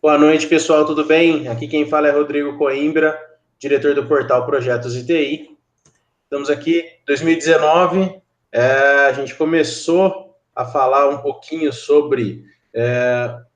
Boa noite, pessoal, tudo bem? Aqui quem fala é Rodrigo Coimbra, diretor do portal Projetos ITI. Estamos aqui em 2019, a gente começou a falar um pouquinho sobre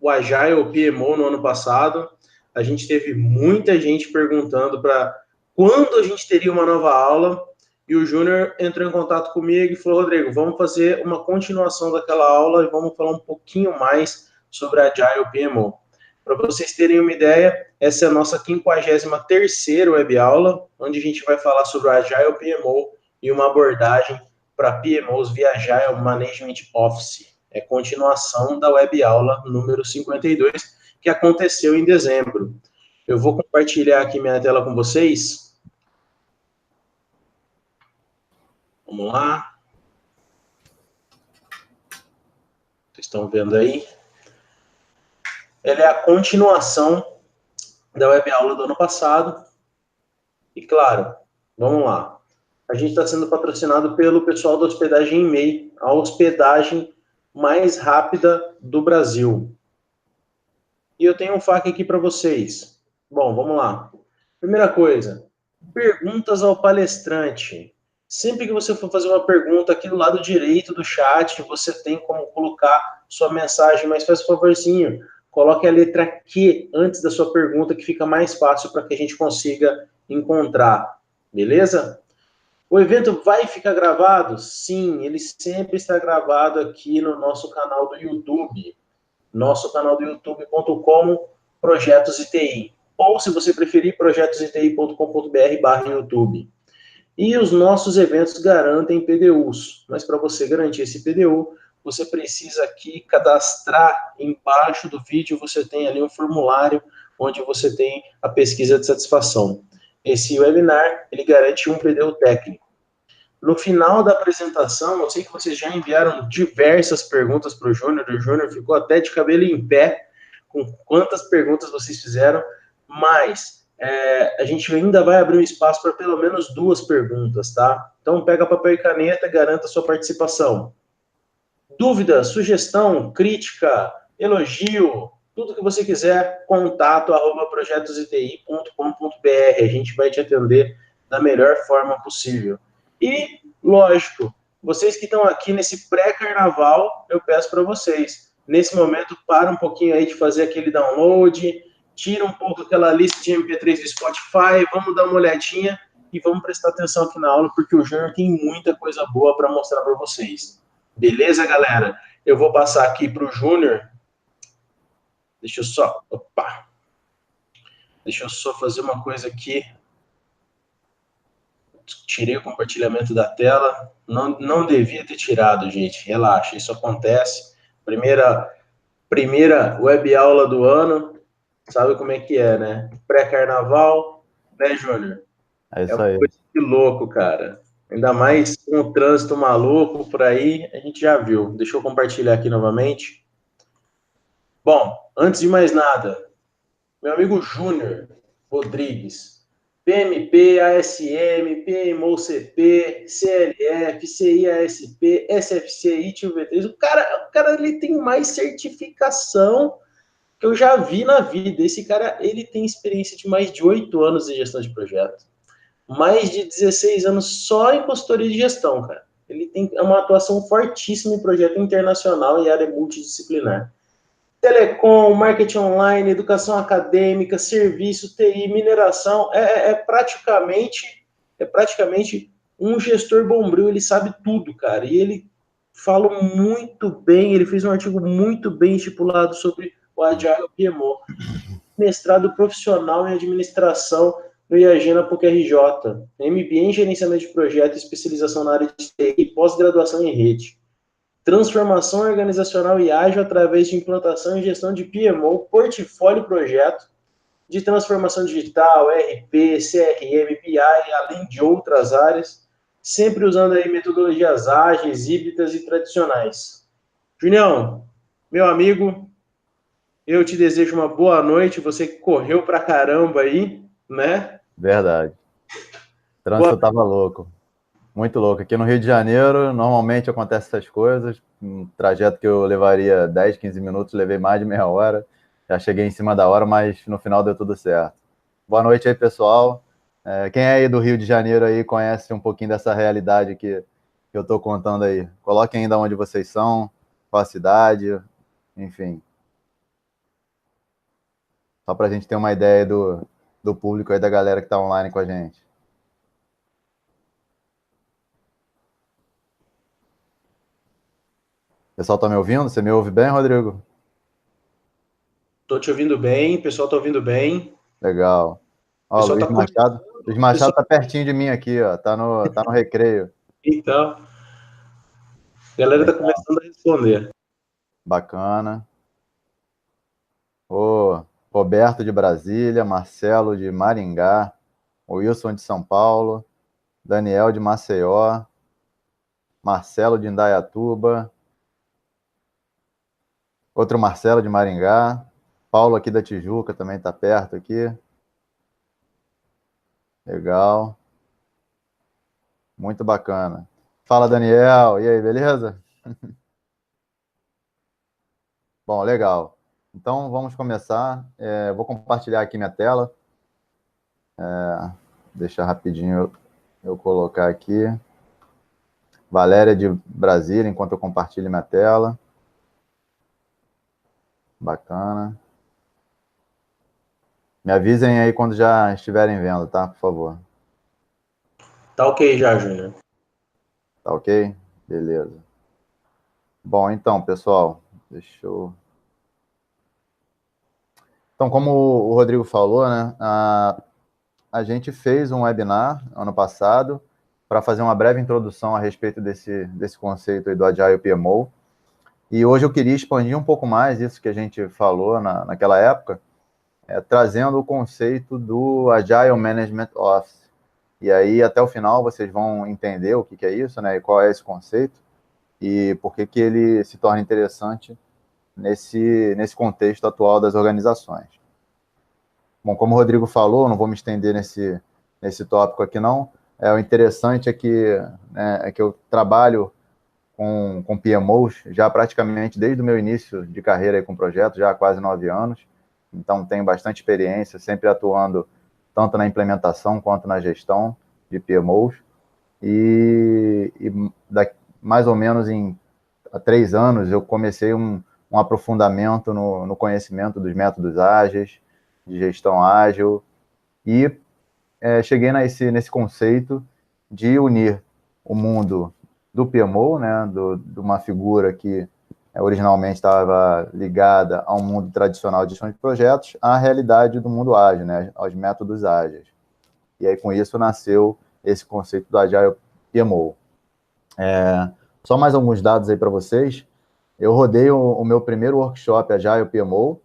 o Agile PMO no ano passado. A gente teve muita gente perguntando para quando a gente teria uma nova aula, e o Júnior entrou em contato comigo e falou: Rodrigo, vamos fazer uma continuação daquela aula e vamos falar um pouquinho mais sobre Agile PMO. Para vocês terem uma ideia, essa é a nossa 53ª web aula, onde a gente vai falar sobre o Agile PMO e uma abordagem para PMOs via Agile Management Office. É continuação da web aula número 52, que aconteceu em dezembro. Eu vou compartilhar aqui minha tela com vocês. Vamos lá. Vocês estão vendo aí? Ela é a continuação da web aula do ano passado. E claro, vamos lá. A gente está sendo patrocinado pelo pessoal da hospedagem e-mail, a hospedagem mais rápida do Brasil. E eu tenho um FAQ aqui para vocês. Bom, vamos lá. Primeira coisa, perguntas ao palestrante. Sempre que você for fazer uma pergunta, aqui do lado direito do chat, você tem como colocar sua mensagem, mas faz um favorzinho, coloque a letra Q antes da sua pergunta, que fica mais fácil para que a gente consiga encontrar, beleza? O evento vai ficar gravado? Sim, ele sempre está gravado aqui no nosso canal do YouTube. Nosso canal do youtube.com, Projetos ITI. Ou, se você preferir, projetositi.com.br/YouTube. E os nossos eventos garantem PDUs. Mas para você garantir esse PDU, você precisa aqui cadastrar embaixo do vídeo, você tem ali um formulário onde você tem a pesquisa de satisfação. Esse webinar, ele garante um PDU técnico. No final da apresentação, eu sei que vocês já enviaram diversas perguntas para o Júnior ficou até de cabelo em pé com quantas perguntas vocês fizeram, mas a gente ainda vai abrir um espaço para pelo menos 2 perguntas, tá? Então pega papel e caneta, garanta a sua participação. Dúvida, sugestão, crítica, elogio, tudo que você quiser, contato@projetositi.com.br. A gente vai te atender da melhor forma possível. E, lógico, vocês que estão aqui nesse pré-carnaval, eu peço para vocês, nesse momento, para um pouquinho aí de fazer aquele download, tira um pouco aquela lista de MP3 do Spotify, vamos dar uma olhadinha e vamos prestar atenção aqui na aula, porque o Júnior tem muita coisa boa para mostrar para vocês. Beleza, galera? Eu vou passar aqui para o Júnior. Deixa eu só... Opa! Deixa eu só fazer uma coisa aqui. Tirei o compartilhamento da tela. Não devia ter tirado, gente. Relaxa, isso acontece. Primeira web aula do ano. Sabe como é que é, né? Pré-carnaval, né, Júnior? É isso aí. Coisa de louco, cara. Ainda mais com o trânsito maluco por aí, a gente já viu. Deixa eu compartilhar aqui novamente. Bom, antes de mais nada, meu amigo Júnior Rodrigues, PMP, ASM, PMOCP, CLF, CIASP, SFC, ITUV3. O cara ele tem mais certificação que eu já vi na vida. Esse cara, ele tem experiência de mais de 8 anos de gestão de projeto. Mais de 16 anos só em consultoria de gestão, cara. Ele tem uma atuação fortíssima em projeto internacional e área multidisciplinar. Telecom, marketing online, educação acadêmica, serviço, TI, mineração, é praticamente um gestor bombril, ele sabe tudo, cara, e ele fala muito bem, ele fez um artigo muito bem estipulado sobre o Agile PMO, mestrado profissional em administração no IAGENA PUC-RJ, MBA em gerenciamento de projetos, especialização na área de TI e pós-graduação em rede. Transformação organizacional e ágil através de implantação e gestão de PMO, portfólio projeto, de transformação digital, RP, CRM, BI, além de outras áreas, sempre usando aí metodologias ágeis, híbridas e tradicionais. Junião, meu amigo, eu te desejo uma boa noite, você que correu pra caramba aí, né? Verdade. O trânsito tava louco. Muito louco. Aqui no Rio de Janeiro, normalmente acontecem essas coisas. Um trajeto que eu levaria 10, 15 minutos, levei mais de meia hora. Já cheguei em cima da hora, mas no final deu tudo certo. Boa noite aí, pessoal. Quem é aí do Rio de Janeiro aí conhece um pouquinho dessa realidade que eu estou contando aí? Coloquem ainda onde vocês são, qual a cidade, enfim. Só para a gente ter uma ideia do público aí, da galera que está online com a gente. O pessoal tá me ouvindo? Você me ouve bem, Rodrigo? Tô te ouvindo bem, o pessoal tá ouvindo bem. Legal. O Ó, pessoal tá Luiz Machado. comentando, Luiz o Machado pessoal... tá pertinho de mim aqui, ó. Tá no recreio. Então, a galera tá Legal. começando a responder. Bacana. Ô, Roberto de Brasília, Marcelo de Maringá, Wilson de São Paulo, Daniel de Maceió, Marcelo de Indaiatuba, outro Marcelo de Maringá, Paulo aqui da Tijuca também tá perto aqui. Legal. Muito bacana. Fala, Daniel. E aí, beleza? Bom, legal. Então, vamos começar. Vou compartilhar aqui minha tela. Deixa rapidinho eu colocar aqui. Valéria de Brasília, enquanto eu compartilho minha tela. Bacana. Me avisem aí quando já estiverem vendo, tá? Por favor. Tá ok já, Júnior. Tá ok? Beleza. Bom, então, pessoal, deixa eu... Então, como o Rodrigo falou, né? A gente fez um webinar ano passado para fazer uma breve introdução a respeito desse conceito aí do Agile PMO. E hoje eu queria expandir um pouco mais isso que a gente falou naquela época, trazendo o conceito do Agile Management Office. E aí, até o final, vocês vão entender o que é isso, né? E qual é esse conceito e por que ele se torna interessante nesse contexto atual das organizações. Bom, como o Rodrigo falou, não vou me estender nesse tópico aqui, não. O interessante é que eu trabalho com PMOs já praticamente desde o meu início de carreira aí com projetos, já há quase 9 anos. Então, tenho bastante experiência, sempre atuando tanto na implementação quanto na gestão de PMOs. Mais ou menos há 3 anos, eu comecei um aprofundamento no conhecimento dos métodos ágeis, de gestão ágil, e cheguei nesse conceito de unir o mundo do PMO, né, de uma figura que originalmente estava ligada ao mundo tradicional de gestão de projetos, à realidade do mundo ágil, né, aos métodos ágeis. E aí, com isso, nasceu esse conceito do Agile PMO. Só mais alguns dados aí para vocês. Eu rodei o meu primeiro workshop Agile PMO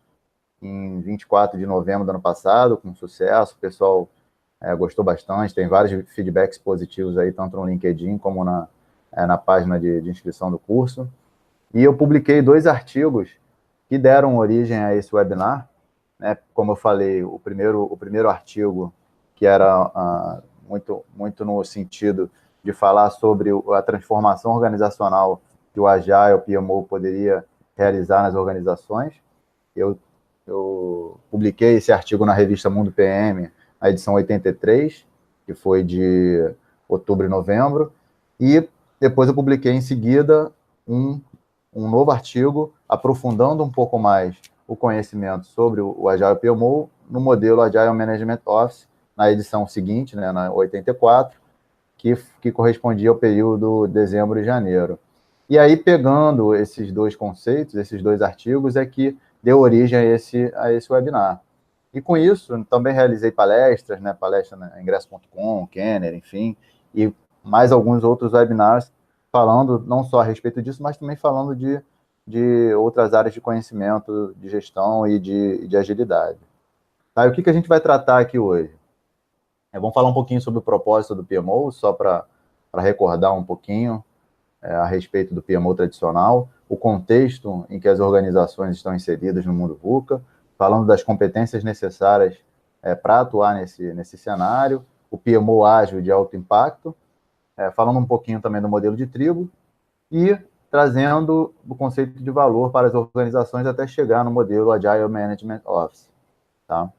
em 24 de novembro do ano passado, com sucesso. O pessoal gostou bastante, tem vários feedbacks positivos aí, tanto no LinkedIn como na página de inscrição do curso. E eu publiquei 2 artigos que deram origem a esse webinar, né? Como eu falei, o primeiro artigo, que era muito no sentido de falar sobre a transformação organizacional que o Agile PMO poderia realizar nas organizações. Eu publiquei esse artigo na revista Mundo PM, a edição 83, que foi de outubro e novembro, e depois eu publiquei em seguida um novo artigo aprofundando um pouco mais o conhecimento sobre o Agile PMO no modelo Agile Management Office, na edição seguinte, né, na 84, que correspondia ao período dezembro e janeiro. E aí, pegando esses 2 conceitos, esses 2 artigos, é que deu origem a esse webinar. E com isso, também realizei palestras, né, palestra na ingresso.com, Kenner, enfim, e mais alguns outros webinars falando não só a respeito disso, mas também falando de outras áreas de conhecimento, de gestão e de agilidade. Tá, e o que a gente vai tratar aqui hoje? Vamos falar um pouquinho sobre o propósito do PMO, só para recordar um pouquinho a respeito do PMO tradicional, o contexto em que as organizações estão inseridas no mundo VUCA, falando das competências necessárias para atuar nesse cenário, o PMO ágil de alto impacto, falando um pouquinho também do modelo de tribo e trazendo o conceito de valor para as organizações até chegar no modelo Agile Management Office, tá?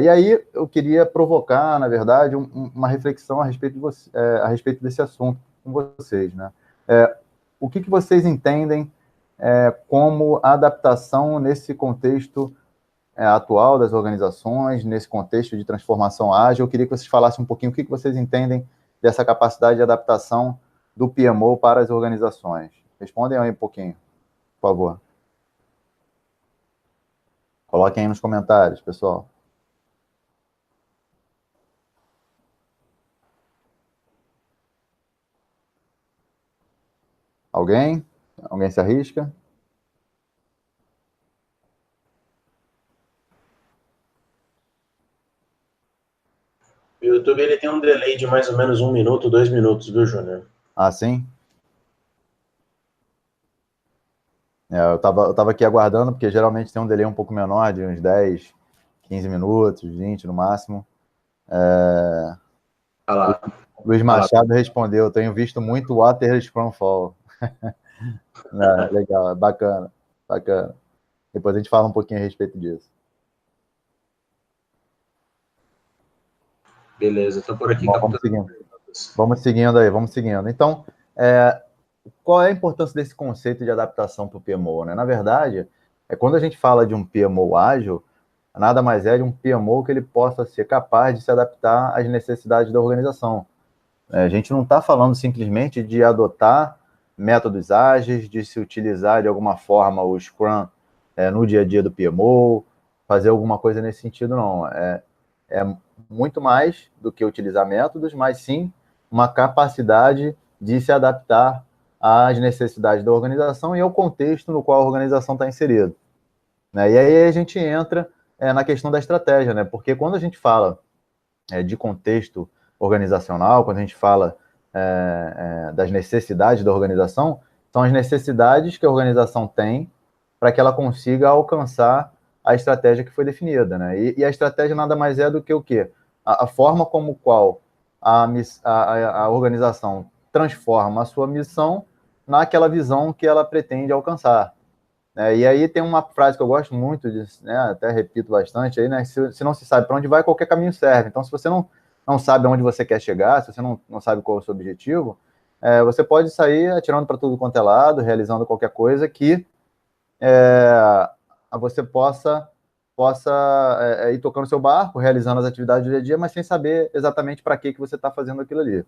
E aí eu queria provocar, na verdade, uma reflexão a respeito, a respeito desse assunto com vocês, né? O que vocês entendem como adaptação nesse contexto atual das organizações, nesse contexto de transformação ágil? Eu queria que vocês falassem um pouquinho o que vocês entendem dessa capacidade de adaptação do PMO para as organizações. Respondem aí um pouquinho, por favor. Coloquem aí nos comentários, pessoal. Alguém? Alguém se arrisca? O YouTube ele tem um delay de mais ou menos 1 minuto, 2 minutos, viu, Júnior? Ah, sim? Eu tava aqui aguardando, porque geralmente tem um delay um pouco menor, de uns 10, 15 minutos, 20 no máximo. Ah lá. Luiz Machado respondeu: tenho visto muito Water Scrumfall. Legal, bacana, bacana. Depois a gente fala um pouquinho a respeito disso. Beleza, estou por aqui. Bom, vamos seguindo aí, vamos seguindo. Então, qual é a importância desse conceito de adaptação para o PMO, né? Na verdade, quando a gente fala de um PMO ágil, nada mais é de um PMO que ele possa ser capaz de se adaptar às necessidades da organização. A gente não está falando simplesmente de adotar métodos ágeis, de se utilizar de alguma forma o Scrum no dia a dia do PMO, fazer alguma coisa nesse sentido, não. É muito mais do que utilizar métodos, mas sim uma capacidade de se adaptar às necessidades da organização e ao contexto no qual a organização está inserida, né? E aí a gente entra na questão da estratégia, né? Porque quando a gente fala de contexto organizacional, quando a gente fala das necessidades da organização, são as necessidades que a organização tem para que ela consiga alcançar a estratégia que foi definida, né? E a estratégia nada mais é do que o quê? A forma como qual a organização transforma a sua missão naquela visão que ela pretende alcançar. E aí tem uma frase que eu gosto muito, né, até repito bastante, aí, né, se não se sabe para onde vai, qualquer caminho serve. Então, se você não sabe aonde você quer chegar, se você não sabe qual é o seu objetivo, você pode sair atirando para tudo quanto é lado, realizando qualquer coisa que você possa ir tocando seu barco, realizando as atividades do dia a dia, mas sem saber exatamente para que você está fazendo aquilo ali.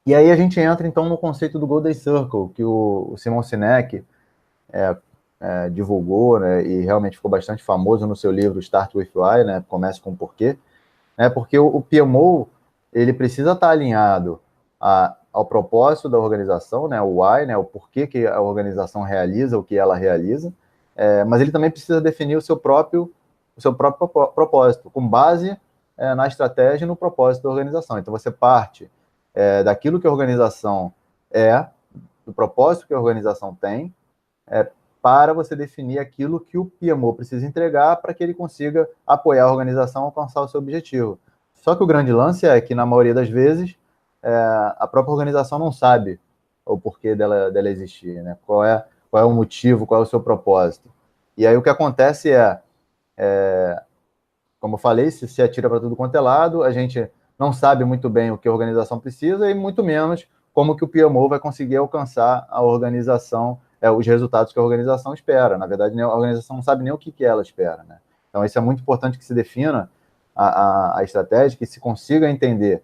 E aí a gente entra, então, no conceito do Golden Circle, que o Simon Sinek divulgou, né, e realmente ficou bastante famoso no seu livro Start With Why, né, Comece com o Porquê, né, porque o PMO, ele precisa estar alinhado ao propósito da organização, né, o why, né, o porquê que a organização realiza o que ela realiza, mas ele também precisa definir o seu próprio propósito, com base na estratégia e no propósito da organização. Então, você parte daquilo que a organização do propósito que a organização tem, para você definir aquilo que o PMO precisa entregar para que ele consiga apoiar a organização a alcançar o seu objetivo. Só que o grande lance é que, na maioria das vezes, a própria organização não sabe o porquê dela existir, né? Qual é o motivo, qual é o seu propósito. E aí o que acontece como eu falei, se atira para tudo quanto é lado, a gente não sabe muito bem o que a organização precisa e muito menos como que o PMO vai conseguir alcançar a organização, os resultados que a organização espera. Na verdade, a organização não sabe nem o que ela espera, né? Então, isso é muito importante que se defina a estratégia, que se consiga entender,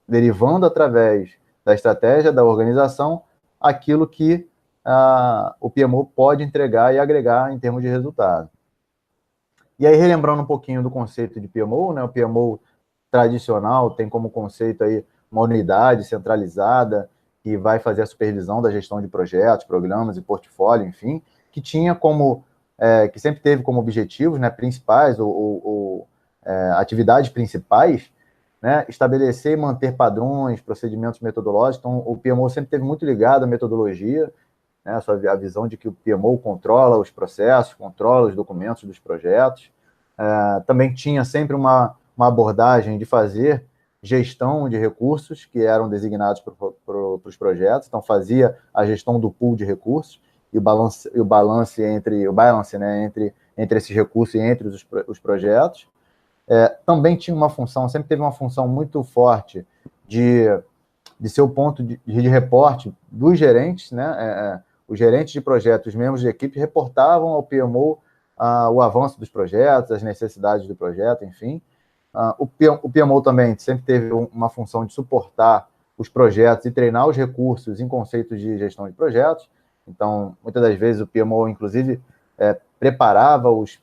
derivando através da estratégia da organização, aquilo que o PMO pode entregar e agregar em termos de resultado. E aí, relembrando um pouquinho do conceito de PMO, né? O PMO tradicional tem como conceito aí uma unidade centralizada que vai fazer a supervisão da gestão de projetos, programas e portfólio, enfim, que tinha como, que sempre teve como objetivos, né, principais, atividades principais, né, estabelecer e manter padrões, procedimentos metodológicos. Então, o PMO sempre teve muito ligado à metodologia, né, a visão de que o PMO controla os processos, controla os documentos dos projetos. Também tinha sempre uma abordagem de fazer gestão de recursos que eram designados para os projetos, então fazia a gestão do pool de recursos e o balance né, entre esses recursos e entre os projetos. Também tinha uma função, sempre teve uma função muito forte de ser o ponto de reporte dos gerentes, né? Os gerentes de projetos, os membros de equipe reportavam ao PMO o avanço dos projetos, as necessidades do projeto, enfim. O PMO também sempre teve uma função de suportar os projetos e treinar os recursos em conceitos de gestão de projetos. Então, muitas das vezes o PMO, inclusive, preparava os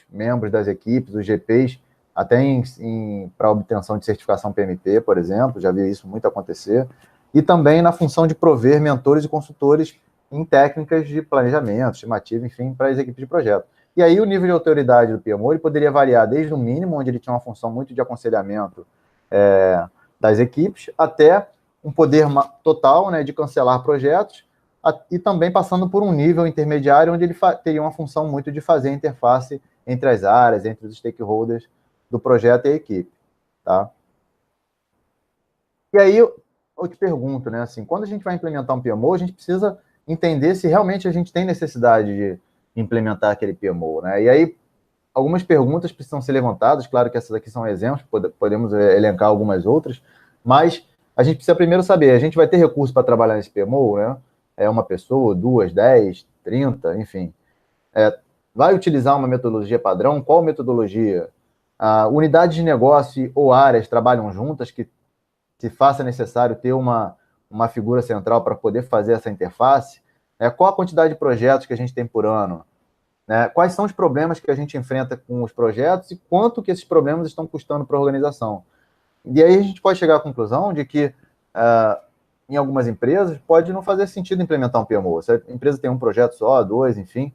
membros das equipes, os GPs, até para obtenção de certificação PMP, por exemplo, já vi isso muito acontecer, e também na função de prover mentores e consultores em técnicas de planejamento, estimativa, enfim, para as equipes de projeto. E aí o nível de autoridade do PMO ele poderia variar desde o mínimo, onde ele tinha uma função muito de aconselhamento das equipes, até um poder total, né, de cancelar projetos, e também passando por um nível intermediário, onde ele teria uma função muito de fazer a interface entre as áreas, entre os stakeholders do projeto e a equipe, tá? E aí eu te pergunto, né, assim, quando a gente vai implementar um PMO, a gente precisa entender se realmente a gente tem necessidade de implementar aquele PMO, né? E aí algumas perguntas precisam ser levantadas, claro que essas aqui são exemplos, podemos elencar algumas outras, mas a gente precisa primeiro saber, a gente vai ter recurso para trabalhar nesse PMO, né? É uma pessoa, 2, 10, 30, enfim. Vai utilizar uma metodologia padrão? Qual metodologia? Unidades de negócio ou áreas trabalham juntas que se faça necessário ter uma figura central para poder fazer essa interface? Qual a quantidade de projetos que a gente tem por ano? Quais são os problemas que a gente enfrenta com os projetos e quanto que esses problemas estão custando para a organização? E aí a gente pode chegar à conclusão de que, em algumas empresas, pode não fazer sentido implementar um PMO. Se a empresa tem um projeto só, 2, enfim,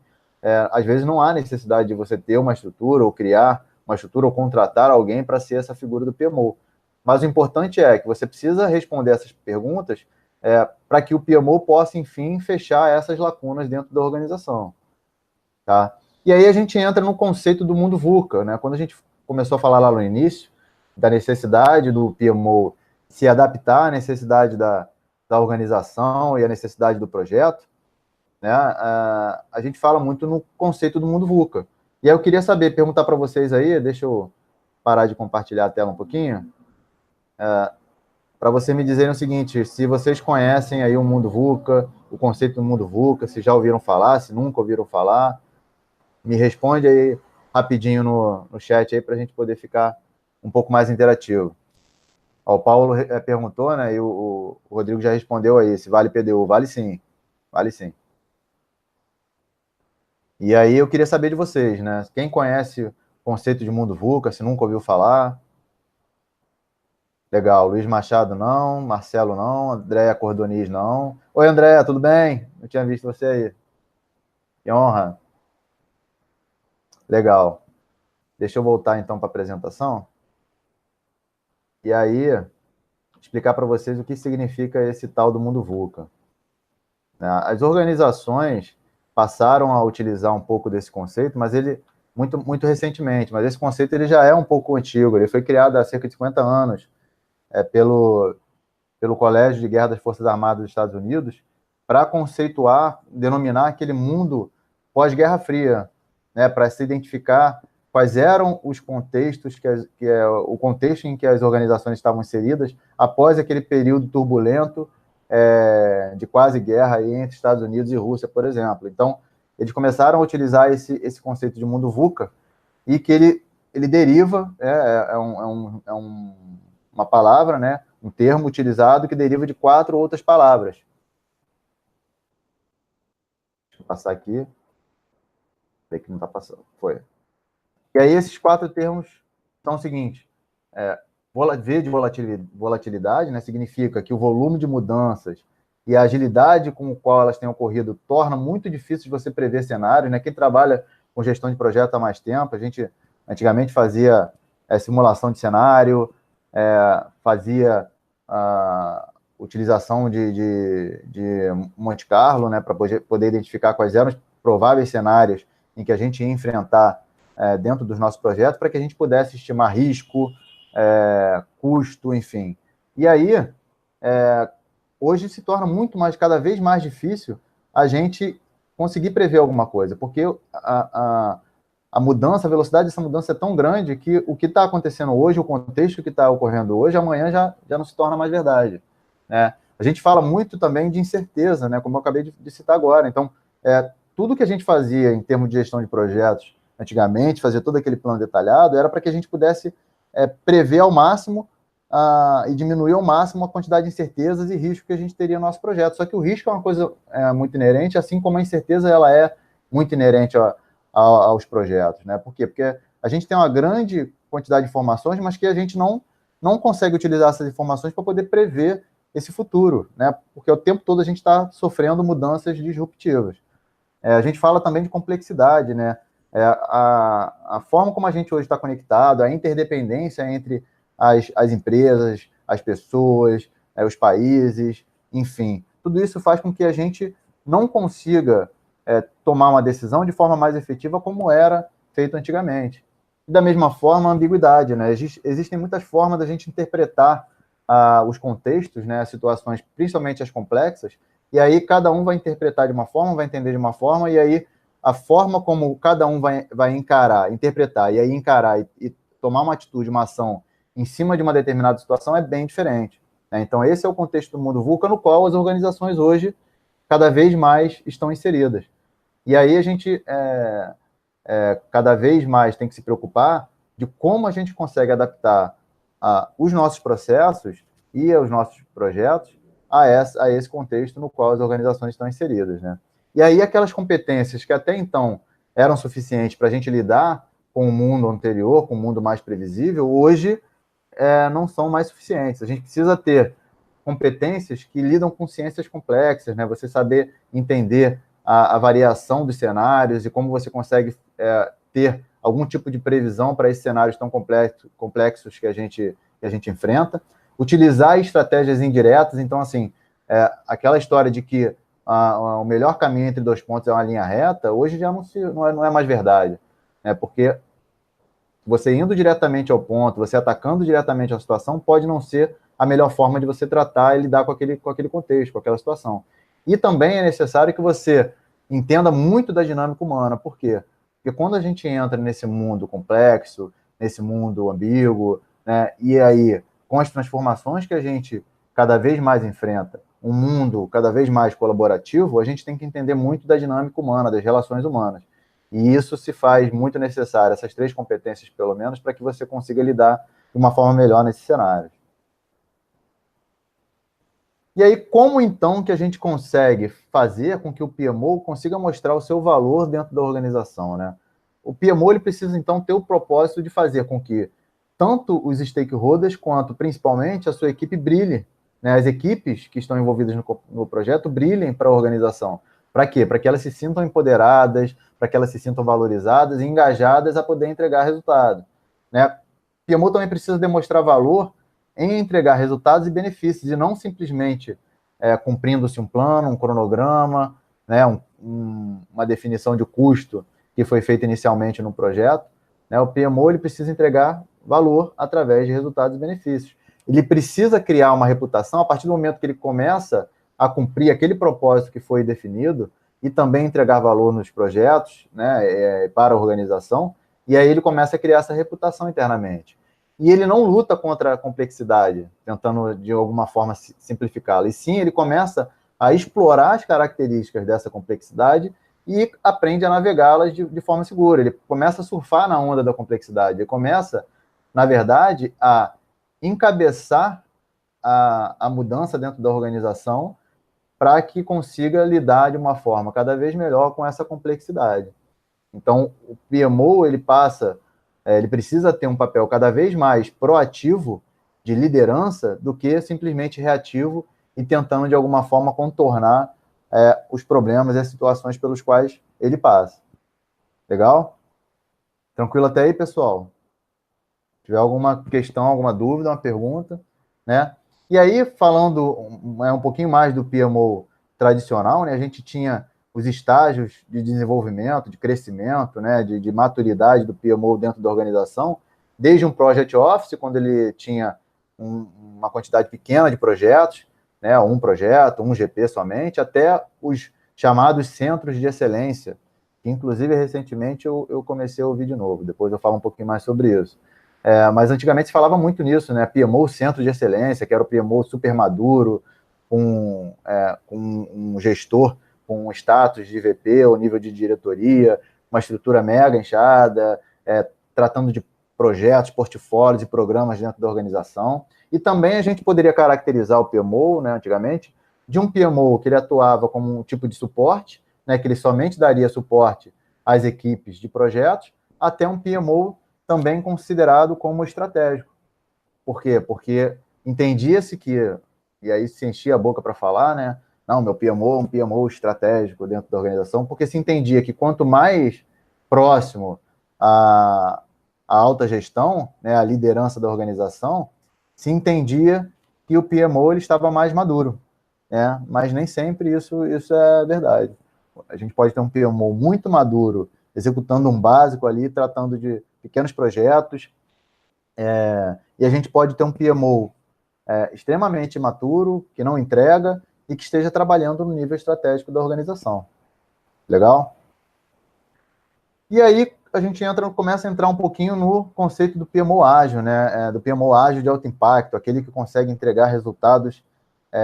às vezes não há necessidade de você ter uma estrutura ou criar uma estrutura ou contratar alguém para ser essa figura do PMO. Mas o importante é que você precisa responder essas perguntas para que o PMO possa, enfim, fechar essas lacunas dentro da organização. Tá? E aí a gente entra no conceito do mundo VUCA, né? Quando a gente começou a falar lá no início da necessidade do PMO se adaptar à necessidade da organização e à necessidade do projeto, né? A gente fala muito no conceito do mundo VUCA. E aí eu queria perguntar para vocês aí, deixa eu parar de compartilhar a tela um pouquinho, para você me dizerem o seguinte, se vocês conhecem aí o mundo VUCA, o conceito do mundo VUCA, se já ouviram falar, se nunca ouviram falar, me responde aí rapidinho no chat aí para a gente poder ficar um pouco mais interativo. O Paulo perguntou, né, e o Rodrigo já respondeu aí, se vale PDU. Vale sim, vale sim. E aí eu queria saber de vocês, né, quem conhece o conceito de mundo VUCA, se nunca ouviu falar? Legal, Luiz Machado não, Marcelo não, Andréa Cordoniz não. Oi, Andréa, tudo bem? Eu tinha visto você aí. Que honra. Legal. Deixa eu voltar, então, para a apresentação. E aí, explicar para vocês o que significa esse tal do mundo VUCA. As organizações passaram a utilizar um pouco desse conceito, mas ele, muito recentemente, mas esse conceito ele já é um pouco antigo, ele foi criado há cerca de 50 anos pelo Colégio de Guerra das Forças Armadas dos Estados Unidos para conceituar, denominar aquele mundo pós-Guerra Fria, né, para se identificar quais eram os contextos, o contexto em que as organizações estavam inseridas após aquele período turbulento de quase guerra aí entre Estados Unidos e Rússia, por exemplo. Então, eles começaram a utilizar esse conceito de mundo VUCA e que ele deriva, uma palavra, né, um termo utilizado que deriva de 4 outras palavras. Deixa eu passar aqui. Sei que não está passando. Foi. E aí esses 4 termos são o seguinte. V de volatilidade, né, significa que o volume de mudanças e a agilidade com o qual elas têm ocorrido torna muito difícil de você prever cenários, né? Quem trabalha com gestão de projeto há mais tempo, a gente antigamente fazia simulação de cenário, fazia utilização de Monte Carlo, né, para poder identificar quais eram os prováveis cenários em que a gente ia enfrentar dentro dos nossos projetos, para que a gente pudesse estimar risco, custo, enfim. E aí, hoje se torna cada vez mais difícil a gente conseguir prever alguma coisa, porque a mudança, a velocidade dessa mudança é tão grande que o que está acontecendo hoje, o contexto que está ocorrendo hoje, amanhã já não se torna mais verdade, né? A gente fala muito também de incerteza, né? Como eu acabei de citar agora. Então, tudo que a gente fazia em termos de gestão de projetos antigamente, fazia todo aquele plano detalhado, era para que a gente pudesse prever ao máximo e diminuir ao máximo a quantidade de incertezas e riscos que a gente teria no nosso projeto. Só que o risco é uma coisa muito inerente, assim como a incerteza ela é muito inerente aos projetos, né? Por quê? Porque a gente tem uma grande quantidade de informações, mas que a gente não consegue utilizar essas informações para poder prever esse futuro, né? Porque o tempo todo a gente está sofrendo mudanças disruptivas. A gente fala também de complexidade, né? A forma como a gente hoje está conectado, a interdependência entre as empresas, as pessoas, os países, enfim, tudo isso faz com que a gente não consiga tomar uma decisão de forma mais efetiva como era feito antigamente. E da mesma forma, a ambiguidade, né? Existem muitas formas da gente interpretar os contextos, né, as situações, principalmente as complexas, e aí cada um vai interpretar de uma forma, vai entender de uma forma, e aí a forma como cada um vai encarar, interpretar, e aí encarar e tomar uma atitude, uma ação em cima de uma determinada situação é bem diferente, né? Então esse é o contexto do mundo VUCA no qual as organizações hoje cada vez mais estão inseridas. E aí a gente cada vez mais tem que se preocupar de como a gente consegue adaptar os nossos processos e os nossos projetos a esse contexto no qual as organizações estão inseridas, né? E aí aquelas competências que até então eram suficientes para a gente lidar com o mundo anterior, com o mundo mais previsível, hoje não são mais suficientes. A gente precisa ter competências que lidam com ciências complexas, né? Você saber entender a variação dos cenários e como você consegue ter algum tipo de previsão para esses cenários tão complexos que a gente enfrenta. Utilizar estratégias indiretas, então, assim, aquela história de que o melhor caminho entre dois pontos é uma linha reta, hoje já não é mais verdade, né? Porque você indo diretamente ao ponto, você atacando diretamente a situação, pode não ser a melhor forma de você tratar e lidar com aquele contexto, com aquela situação. E também é necessário que você entenda muito da dinâmica humana. Por quê? Porque quando a gente entra nesse mundo complexo, nesse mundo ambíguo, né, e aí, com as transformações que a gente cada vez mais enfrenta, um mundo cada vez mais colaborativo, a gente tem que entender muito da dinâmica humana, das relações humanas. E isso se faz muito necessário, essas 3 competências, pelo menos, para que você consiga lidar de uma forma melhor nesses cenários. E aí, como então que a gente consegue fazer com que o PMO consiga mostrar o seu valor dentro da organização, né? O PMO ele precisa, então, ter o propósito de fazer com que tanto os stakeholders quanto, principalmente, a sua equipe brilhe, né? As equipes que estão envolvidas no projeto brilhem para a organização. Para quê? Para que elas se sintam empoderadas, para que elas se sintam valorizadas e engajadas a poder entregar resultado, né? O PMO também precisa demonstrar valor em entregar resultados e benefícios, e não simplesmente cumprindo-se um plano, um cronograma, né, uma definição de custo que foi feita inicialmente no projeto, né? O PMO ele precisa entregar valor através de resultados e benefícios. Ele precisa criar uma reputação a partir do momento que ele começa a cumprir aquele propósito que foi definido e também entregar valor nos projetos, né, para a organização, e aí ele começa a criar essa reputação internamente. E ele não luta contra a complexidade, tentando de alguma forma simplificá-la, e sim ele começa a explorar as características dessa complexidade e aprende a navegá-las de forma segura. Ele começa a surfar na onda da complexidade, ele começa, na verdade, a encabeçar a mudança dentro da organização para que consiga lidar de uma forma cada vez melhor com essa complexidade. Então, o PMO, ele precisa ter um papel cada vez mais proativo de liderança do que simplesmente reativo e tentando, de alguma forma, contornar os problemas e as situações pelos quais ele passa. Legal? Tranquilo até aí, pessoal? Se tiver alguma questão, alguma dúvida, uma pergunta, né? E aí, falando um pouquinho mais do PMO tradicional, né? A gente tinha os estágios de desenvolvimento, de crescimento, né? De maturidade do PMO dentro da organização. desde um Project Office, quando ele tinha uma quantidade pequena de projetos, né, um projeto, um GP somente, até os chamados centros de excelência, que inclusive recentemente eu comecei a ouvir de novo, depois eu falo um pouquinho mais sobre isso. Mas antigamente se falava muito nisso, né? PMO Centro de Excelência, que era o PMO super maduro, com um gestor com um status de VP ou nível de diretoria, uma estrutura mega inchada, tratando de projetos, portfólios e programas dentro da organização. E também a gente poderia caracterizar o PMO, né, antigamente, de um PMO que ele atuava como um tipo de suporte, né, que ele somente daria suporte às equipes de projetos, até um PMO também considerado como estratégico. Por quê? Porque entendia-se que, e aí se enchia a boca para falar, né? Não, meu PMO é um PMO estratégico dentro da organização, porque se entendia que quanto mais próximo à alta gestão, né, a liderança da organização, se entendia que o PMO ele estava mais maduro, né? Mas nem sempre isso é verdade. A gente pode ter um PMO muito maduro, executando um básico ali, tratando de pequenos projetos, e a gente pode ter um PMO extremamente imaturo, que não entrega e que esteja trabalhando no nível estratégico da organização. Legal? E aí a gente começa a entrar um pouquinho no conceito do PMO ágil, né? Do PMO ágil de alto impacto, aquele que consegue entregar resultados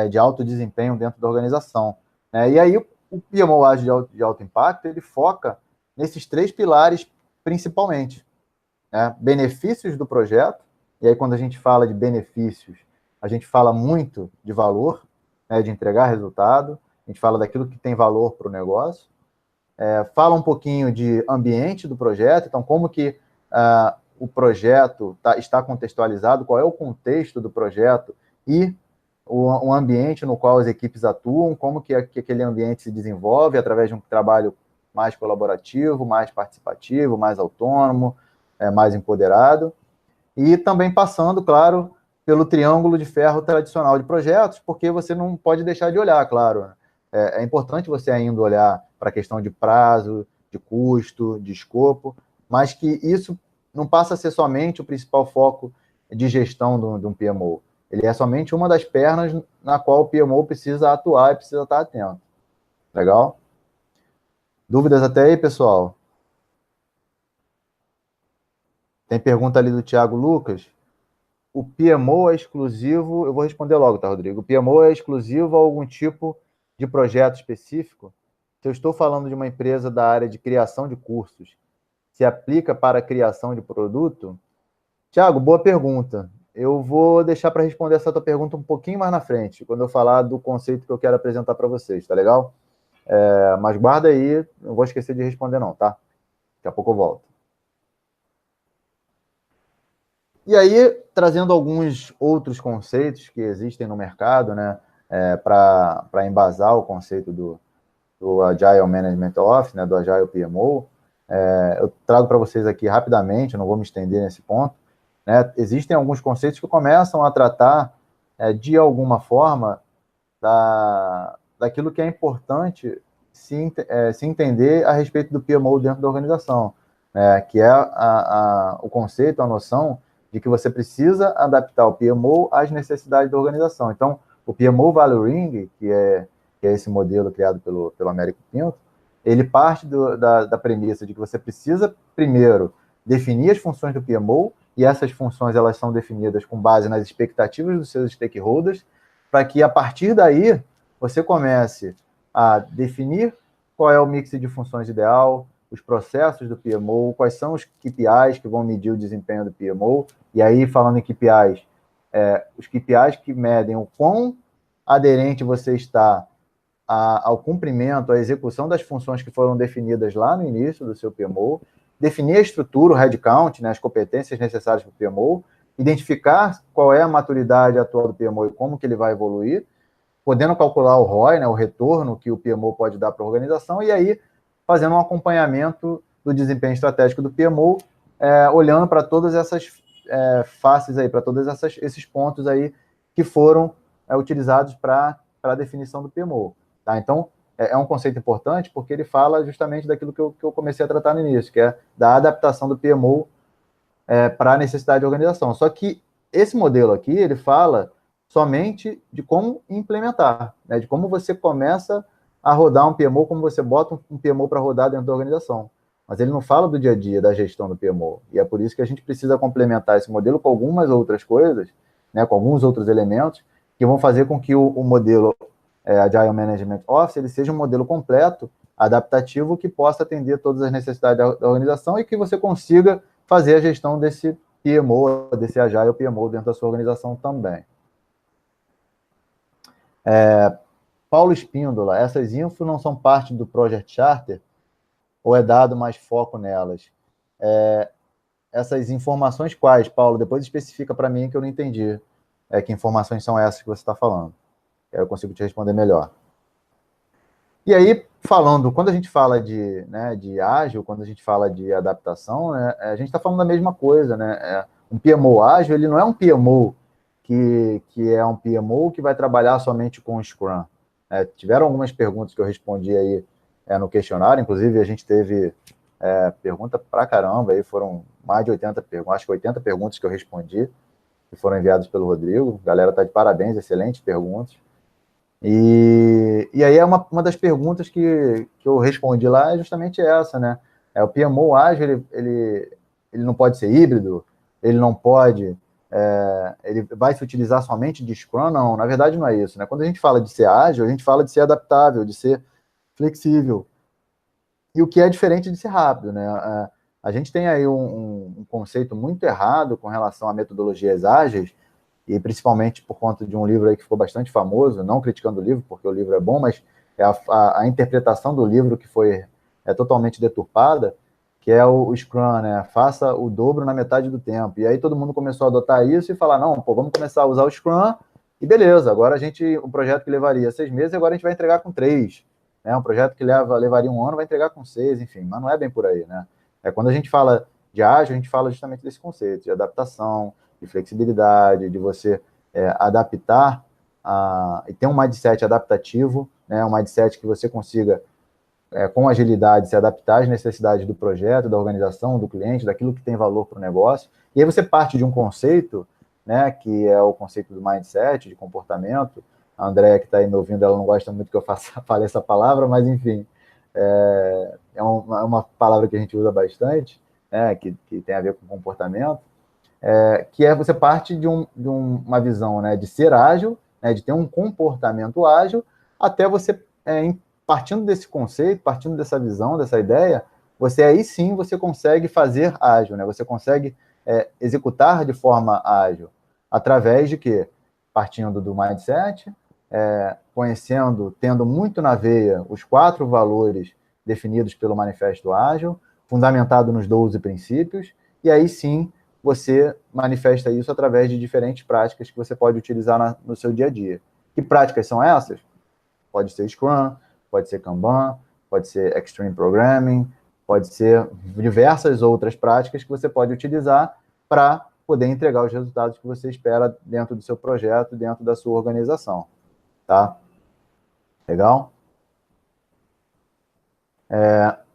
de alto desempenho dentro da organização. E aí o PMO ágil de alto impacto, ele foca nesses 3 pilares principalmente. Né? Benefícios do projeto, e aí quando a gente fala de benefícios, a gente fala muito de valor, né, de entregar resultado, a gente fala daquilo que tem valor para o negócio, fala um pouquinho de ambiente do projeto, então como que o projeto está contextualizado, qual é o contexto do projeto e o ambiente no qual as equipes atuam, como que aquele ambiente se desenvolve através de um trabalho mais colaborativo, mais participativo, mais autônomo, mais empoderado, e também passando, claro, pelo triângulo de ferro tradicional de projetos, porque você não pode deixar de olhar, claro. É importante você ainda olhar para a questão de prazo, de custo, de escopo, mas que isso não passa a ser somente o principal foco de gestão de um PMO. Ele é somente uma das pernas na qual o PMO precisa atuar e precisa estar atento. Legal? Dúvidas até aí, pessoal? Tem pergunta ali do Thiago Lucas. O PMO é exclusivo, eu vou responder logo, tá, Rodrigo? O PMO é exclusivo a algum tipo de projeto específico? Se eu estou falando de uma empresa da área de criação de cursos, se aplica para a criação de produto? Tiago, boa pergunta. Eu vou deixar para responder essa tua pergunta um pouquinho mais na frente, quando eu falar do conceito que eu quero apresentar para vocês, tá legal? Mas guarda aí, não vou esquecer de responder não, tá? Daqui a pouco eu volto. E aí, trazendo alguns outros conceitos que existem no mercado, né, para embasar o conceito do Agile Management Office, né, do Agile PMO, eu trago para vocês aqui rapidamente, não vou me estender nesse ponto, né, existem alguns conceitos que começam a tratar, de alguma forma, daquilo que é importante se entender a respeito do PMO dentro da organização, né, que é o conceito, a noção de que você precisa adaptar o PMO às necessidades da organização. Então, o PMO Value Ring, que é esse modelo criado pelo Américo Pinto, ele parte da premissa de que você precisa, primeiro, definir as funções do PMO, e essas funções elas são definidas com base nas expectativas dos seus stakeholders, para que, a partir daí, você comece a definir qual é o mix de funções ideal, os processos do PMO, quais são os KPIs que vão medir o desempenho do PMO, e aí, falando em KPIs, os KPIs que medem o quão aderente você está ao cumprimento, à execução das funções que foram definidas lá no início do seu PMO, definir a estrutura, o headcount, né, as competências necessárias para o PMO, identificar qual é a maturidade atual do PMO e como que ele vai evoluir, podendo calcular o ROI, né, o retorno que o PMO pode dar para a organização, e aí fazendo um acompanhamento do desempenho estratégico do PMO, olhando para todas essas faces aí, para todos esses pontos aí que foram utilizados para a definição do PMO. Tá? Então, é um conceito importante porque ele fala justamente daquilo que eu comecei a tratar no início, que é da adaptação do PMO para a necessidade de organização. Só que esse modelo aqui, ele fala somente de como implementar, né, de como você começa a rodar um PMO, como você bota um PMO para rodar dentro da organização. Mas ele não fala do dia a dia, da gestão do PMO. E é por isso que a gente precisa complementar esse modelo com algumas outras coisas, né, com alguns outros elementos, que vão fazer com que o modelo Agile Management Office ele seja um modelo completo, adaptativo, que possa atender todas as necessidades da organização e que você consiga fazer a gestão desse PMO, desse Agile PMO dentro da sua organização também. Paulo Espíndola, essas infos não são parte do Project Charter ou é dado mais foco nelas? Essas informações quais, Paulo? Depois especifica para mim que eu não entendi. Que informações são essas que você está falando? Eu consigo te responder melhor. E aí, falando, quando a gente fala de ágil, quando a gente fala de adaptação, né, a gente está falando da mesma coisa, né? Um PMO ágil, ele não é um PMO que é um PMO que vai trabalhar somente com o Scrum. Tiveram algumas perguntas que eu respondi aí no questionário, inclusive a gente teve pergunta pra caramba, aí foram mais de 80 perguntas, acho que 80 perguntas que eu respondi, que foram enviadas pelo Rodrigo. A galera está de parabéns, excelentes perguntas. E aí uma das perguntas que eu respondi lá é justamente essa, né? O PMO ágil, ele não pode ser híbrido, ele não pode, ele vai se utilizar somente de Scrum? Não, na verdade não é isso, né? Quando a gente fala de ser ágil, a gente fala de ser adaptável, de ser flexível, e o que é diferente de ser rápido, né? A gente tem aí um conceito muito errado com relação a metodologias ágeis, e principalmente por conta de um livro aí que ficou bastante famoso, não criticando o livro, porque o livro é bom, mas é a interpretação do livro que foi totalmente deturpada, que é o Scrum, né? Faça o dobro na metade do tempo. E aí todo mundo começou a adotar isso e falar, não, pô, vamos começar a usar o Scrum e beleza, agora um projeto que levaria 6 meses, agora a gente vai entregar com 3. Né? Um projeto que levaria 1 ano, vai entregar com 6, enfim, mas não é bem por aí, né? Quando a gente fala de ágil, a gente fala justamente desse conceito de adaptação, de flexibilidade, de você adaptar e ter um mindset adaptativo, né, um mindset que você consiga, com agilidade, se adaptar às necessidades do projeto, da organização, do cliente, daquilo que tem valor para o negócio. E aí você parte de um conceito, né, que é o conceito do mindset, de comportamento. A Andréia, que está aí me ouvindo, ela não gosta muito que eu fale essa palavra, mas, enfim, é uma palavra que a gente usa bastante, né, que tem a ver com comportamento. Que você parte de uma visão, né, de ser ágil, né, de ter um comportamento ágil, até você, partindo desse conceito, partindo dessa visão, dessa ideia, aí sim você consegue fazer ágil, né, você consegue executar de forma ágil, através de quê? Partindo do mindset, conhecendo, tendo muito na veia os 4 valores definidos pelo Manifesto Ágil, fundamentado nos 12 princípios, e aí sim você manifesta isso através de diferentes práticas que você pode utilizar no seu dia a dia. Que práticas são essas? Pode ser Scrum, pode ser Kanban, pode ser Extreme Programming, pode ser diversas outras práticas que você pode utilizar para poder entregar os resultados que você espera dentro do seu projeto, dentro da sua organização. Tá? Legal?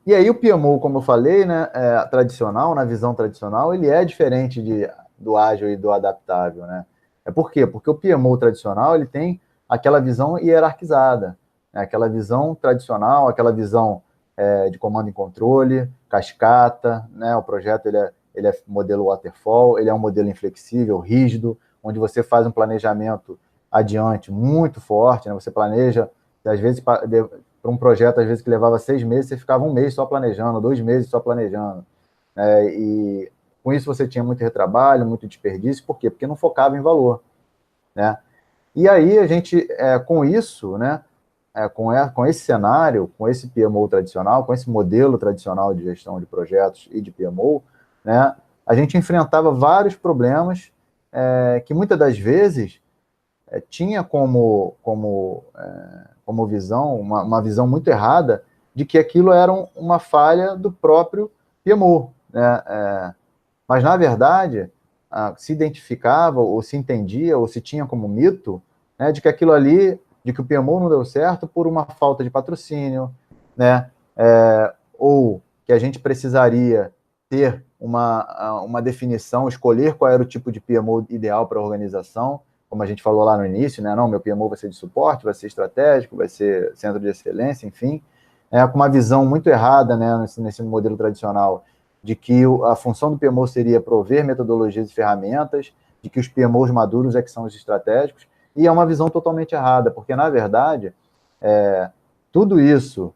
E aí o PMO, como eu falei, né, tradicional, na visão tradicional, ele é diferente do ágil e do adaptável, né? Por quê? Porque o PMO tradicional, ele tem aquela visão hierarquizada, né? Aquela visão tradicional, aquela visão de comando e controle, cascata, né? O projeto ele é modelo waterfall, ele é um modelo inflexível, rígido, onde você faz um planejamento adiante muito forte, né? Você planeja, às vezes, para um projeto, às vezes, que levava 6 meses, você ficava 1 mês só planejando, 2 meses só planejando. E com isso você tinha muito retrabalho, muito desperdício. Por quê? Porque não focava em valor. Né? E aí a gente, com isso, né, com esse cenário, com esse PMO tradicional, com esse modelo tradicional de gestão de projetos e de PMO, né, a gente enfrentava vários problemas que muitas das vezes tinha como visão, uma visão muito errada de que aquilo era uma falha do próprio PMO. Né? Mas, na verdade, se identificava, ou se entendia, ou se tinha como mito, né, de que aquilo ali, de que o PMO não deu certo por uma falta de patrocínio, né? Ou que a gente precisaria ter uma definição, escolher qual era o tipo de PMO ideal para a organização, como a gente falou lá no início, né? Não, meu PMO vai ser de suporte, vai ser estratégico, vai ser centro de excelência, enfim, com uma visão muito errada, né, nesse modelo tradicional, de que a função do PMO seria prover metodologias e ferramentas, de que os PMOs maduros é que são os estratégicos, e é uma visão totalmente errada, porque, na verdade, tudo isso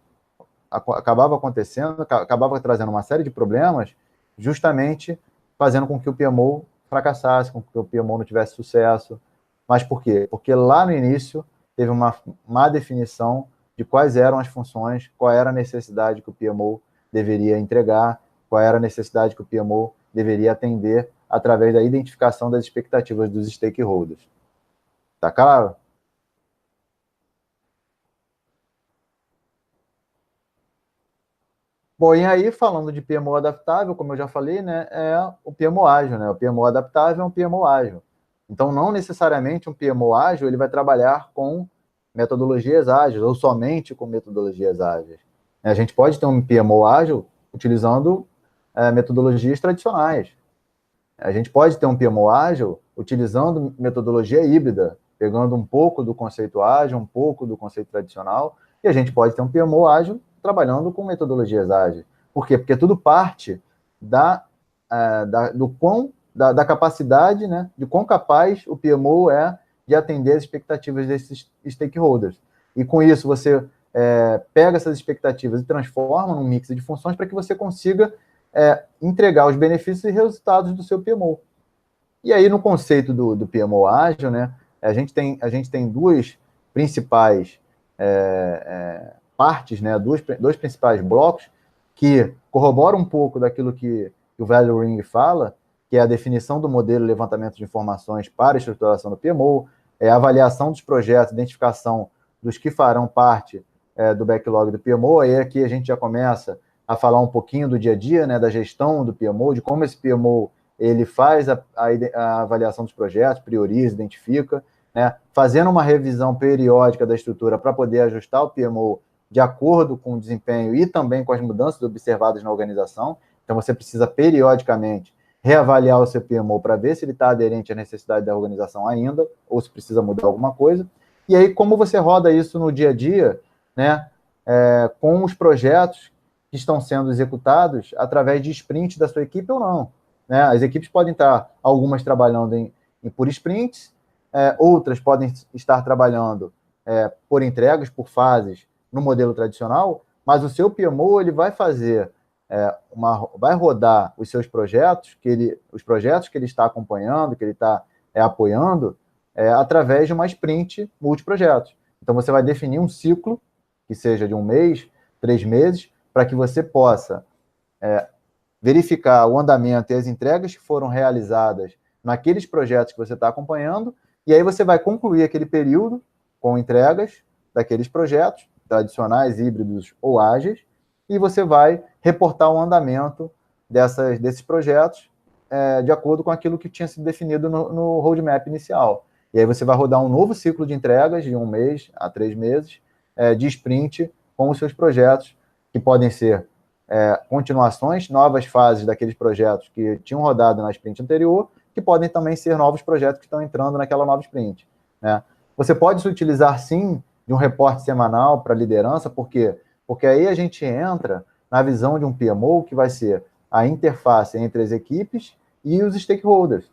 acabava acontecendo, acabava trazendo uma série de problemas, justamente fazendo com que o PMO fracassasse, com que o PMO não tivesse sucesso. Mas por quê? Porque lá no início teve uma má definição de quais eram as funções, qual era a necessidade que o PMO deveria entregar, qual era a necessidade que o PMO deveria atender através da identificação das expectativas dos stakeholders. Tá claro? Bom, e aí, falando de PMO adaptável, como eu já falei, né, é o PMO ágil, né? O PMO adaptável é um PMO ágil. Então, não necessariamente um PMO ágil ele vai trabalhar com metodologias ágeis ou somente com metodologias ágeis. A gente pode ter um PMO ágil utilizando metodologias tradicionais. A gente pode ter um PMO ágil utilizando metodologia híbrida, pegando um pouco do conceito ágil, um pouco do conceito tradicional, e a gente pode ter um PMO ágil trabalhando com metodologias ágeis. Por quê? Porque tudo parte da capacidade, né, de quão capaz o PMO é de atender as expectativas desses stakeholders. E com isso você pega essas expectativas e transforma num mix de funções para que você consiga entregar os benefícios e resultados do seu PMO. E aí, no conceito do PMO ágil, né, a gente tem duas principais partes, né, dois principais blocos que corroboram um pouco daquilo que o Value Ring fala, que é a definição do modelo de levantamento de informações para a estruturação do PMO, a avaliação dos projetos, identificação dos que farão parte do backlog do PMO. Aí aqui a gente já começa a falar um pouquinho do dia a dia, né, da gestão do PMO, de como esse PMO ele faz a avaliação dos projetos, prioriza, identifica, né, fazendo uma revisão periódica da estrutura para poder ajustar o PMO de acordo com o desempenho e também com as mudanças observadas na organização. Então, você precisa periodicamente reavaliar o seu PMO para ver se ele está aderente à necessidade da organização ainda, ou se precisa mudar alguma coisa. E aí, como você roda isso no dia a dia, né, com os projetos que estão sendo executados através de sprint da sua equipe ou não. Né? As equipes podem estar, algumas trabalhando por sprints, outras podem estar trabalhando por entregas, por fases, no modelo tradicional, mas o seu PMO ele vai fazer vai rodar os seus projetos, os projetos que ele está acompanhando, que ele está apoiando, através de uma sprint multiprojetos. Então, você vai definir um ciclo, que seja de 1 mês, 3 meses, para que você possa verificar o andamento e as entregas que foram realizadas naqueles projetos que você está acompanhando, e aí você vai concluir aquele período com entregas daqueles projetos, tradicionais, híbridos ou ágeis, e você vai reportar o andamento desses projetos de acordo com aquilo que tinha sido definido no roadmap inicial. E aí você vai rodar um novo ciclo de entregas de 1 mês a 3 meses, de sprint, com os seus projetos, que podem ser continuações, novas fases daqueles projetos que tinham rodado na sprint anterior, que podem também ser novos projetos que estão entrando naquela nova sprint. Né? Você pode se utilizar, sim, de um reporte semanal para liderança, por quê? Porque aí a gente entra na visão de um PMO, que vai ser a interface entre as equipes e os stakeholders.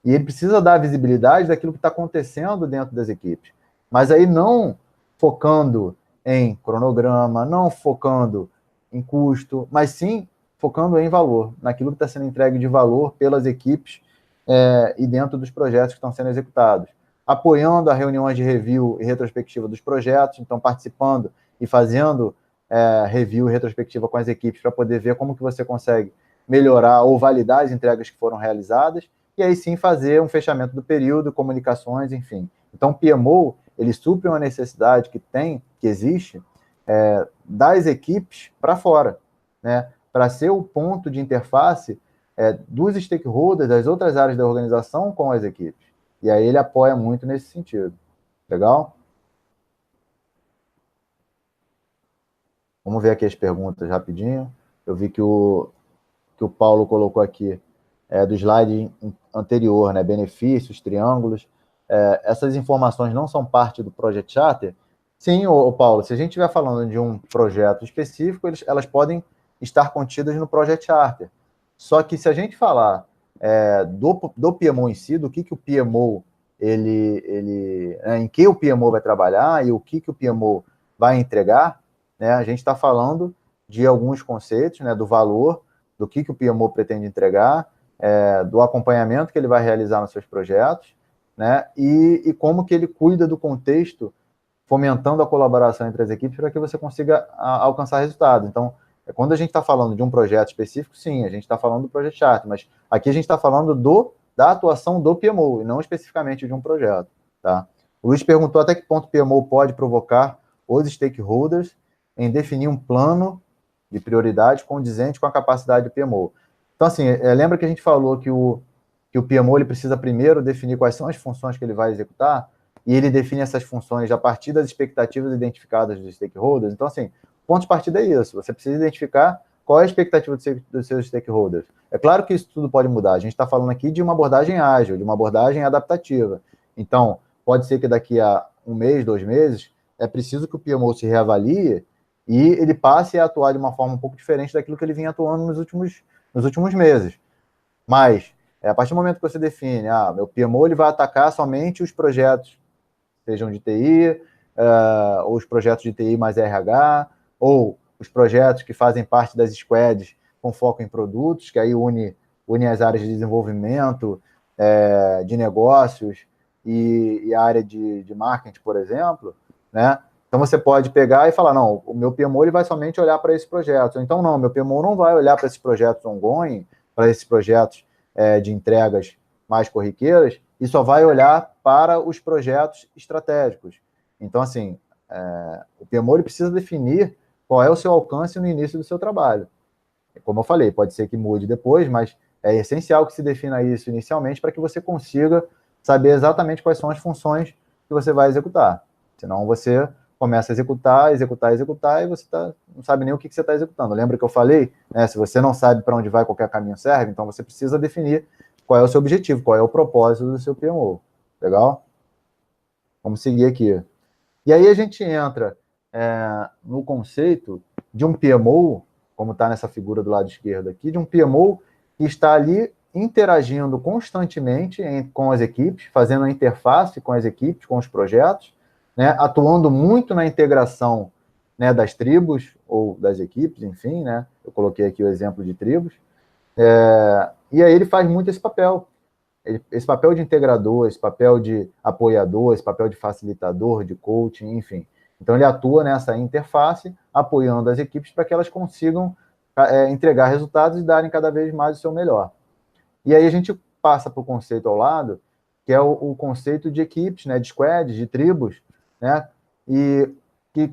E ele precisa dar visibilidade daquilo que está acontecendo dentro das equipes. Mas aí não focando em cronograma, não focando em custo, mas sim focando em valor, naquilo que está sendo entregue de valor pelas equipes e dentro dos projetos que estão sendo executados. Apoiando as reuniões de review e retrospectiva dos projetos, então participando e fazendo review e retrospectiva com as equipes para poder ver como que você consegue melhorar ou validar as entregas que foram realizadas, e aí sim fazer um fechamento do período, comunicações, enfim. Então, o PMO, ele supre uma necessidade que existe, das equipes para fora, né? Para ser o ponto de interface dos stakeholders, das outras áreas da organização com as equipes. E aí ele apoia muito nesse sentido. Legal? Vamos ver aqui as perguntas rapidinho. Eu vi que o que o Paulo colocou aqui, do slide anterior, né? Benefícios, triângulos, essas informações não são parte do Project Charter? Sim, Paulo, se a gente estiver falando de um projeto específico, elas podem estar contidas no Project Charter. Só que se a gente falar do PMO em si, do que o PMO, em que o PMO vai trabalhar e o que o PMO vai entregar, né, a gente está falando de alguns conceitos, né, do valor, do que o PMO pretende entregar, do acompanhamento que ele vai realizar nos seus projetos, né, e como que ele cuida do contexto, fomentando a colaboração entre as equipes para que você consiga alcançar resultados. Então, quando a gente está falando de um projeto específico, sim, a gente está falando do Project Charter, mas aqui a gente está falando da atuação do PMO, e não especificamente de um projeto. Tá? O Luiz perguntou até que ponto o PMO pode provocar os stakeholders em definir um plano de prioridade condizente com a capacidade do PMO. Então, assim, lembra que a gente falou que o PMO ele precisa primeiro definir quais são as funções que ele vai executar, e ele define essas funções a partir das expectativas identificadas dos stakeholders. Então, assim, o ponto de partida é isso. Você precisa identificar qual é a expectativa dos seus stakeholders. É claro que isso tudo pode mudar. A gente está falando aqui de uma abordagem ágil, de uma abordagem adaptativa. Então, pode ser que daqui a 1 mês, 2 meses, é preciso que o PMO se reavalie e ele passe a atuar de uma forma um pouco diferente daquilo que ele vinha atuando nos últimos meses. Mas, a partir do momento que você define, meu PMO ele vai atacar somente os projetos, sejam de TI, ou os projetos de TI mais RH, ou os projetos que fazem parte das squads com foco em produtos, que aí une as áreas de desenvolvimento, de negócios e a área de marketing, por exemplo, né? Então você pode pegar e falar, não, o meu PMO ele vai somente olhar para esses projetos. Então, não, meu PMO não vai olhar para esses projetos ongoing, para esses projetos de entregas mais corriqueiras, e só vai olhar para os projetos estratégicos. Então, assim, o PMO ele precisa definir qual é o seu alcance no início do seu trabalho. Como eu falei, pode ser que mude depois, mas é essencial que se defina isso inicialmente para que você consiga saber exatamente quais são as funções que você vai executar. Senão você começa a executar, e você não sabe nem o que você está executando. Lembra que eu falei? Né, se você não sabe para onde vai, qualquer caminho serve, então você precisa definir qual é o seu objetivo, qual é o propósito do seu PMO. Legal? Vamos seguir aqui. E aí a gente entra no conceito de um PMO, como está nessa figura do lado esquerdo aqui, de um PMO que está ali interagindo constantemente com as equipes, fazendo a interface com as equipes, com os projetos, né, atuando muito na integração, né, das tribos ou das equipes, enfim, né, eu coloquei aqui o exemplo de tribos, e aí ele faz muito esse papel de integrador, esse papel de apoiador, esse papel de facilitador, de coaching, enfim. Então ele atua nessa interface, apoiando as equipes para que elas consigam entregar resultados e darem cada vez mais o seu melhor. E aí a gente passa para o conceito ao lado, que é o conceito de equipes, né, de squads, de tribos, né, e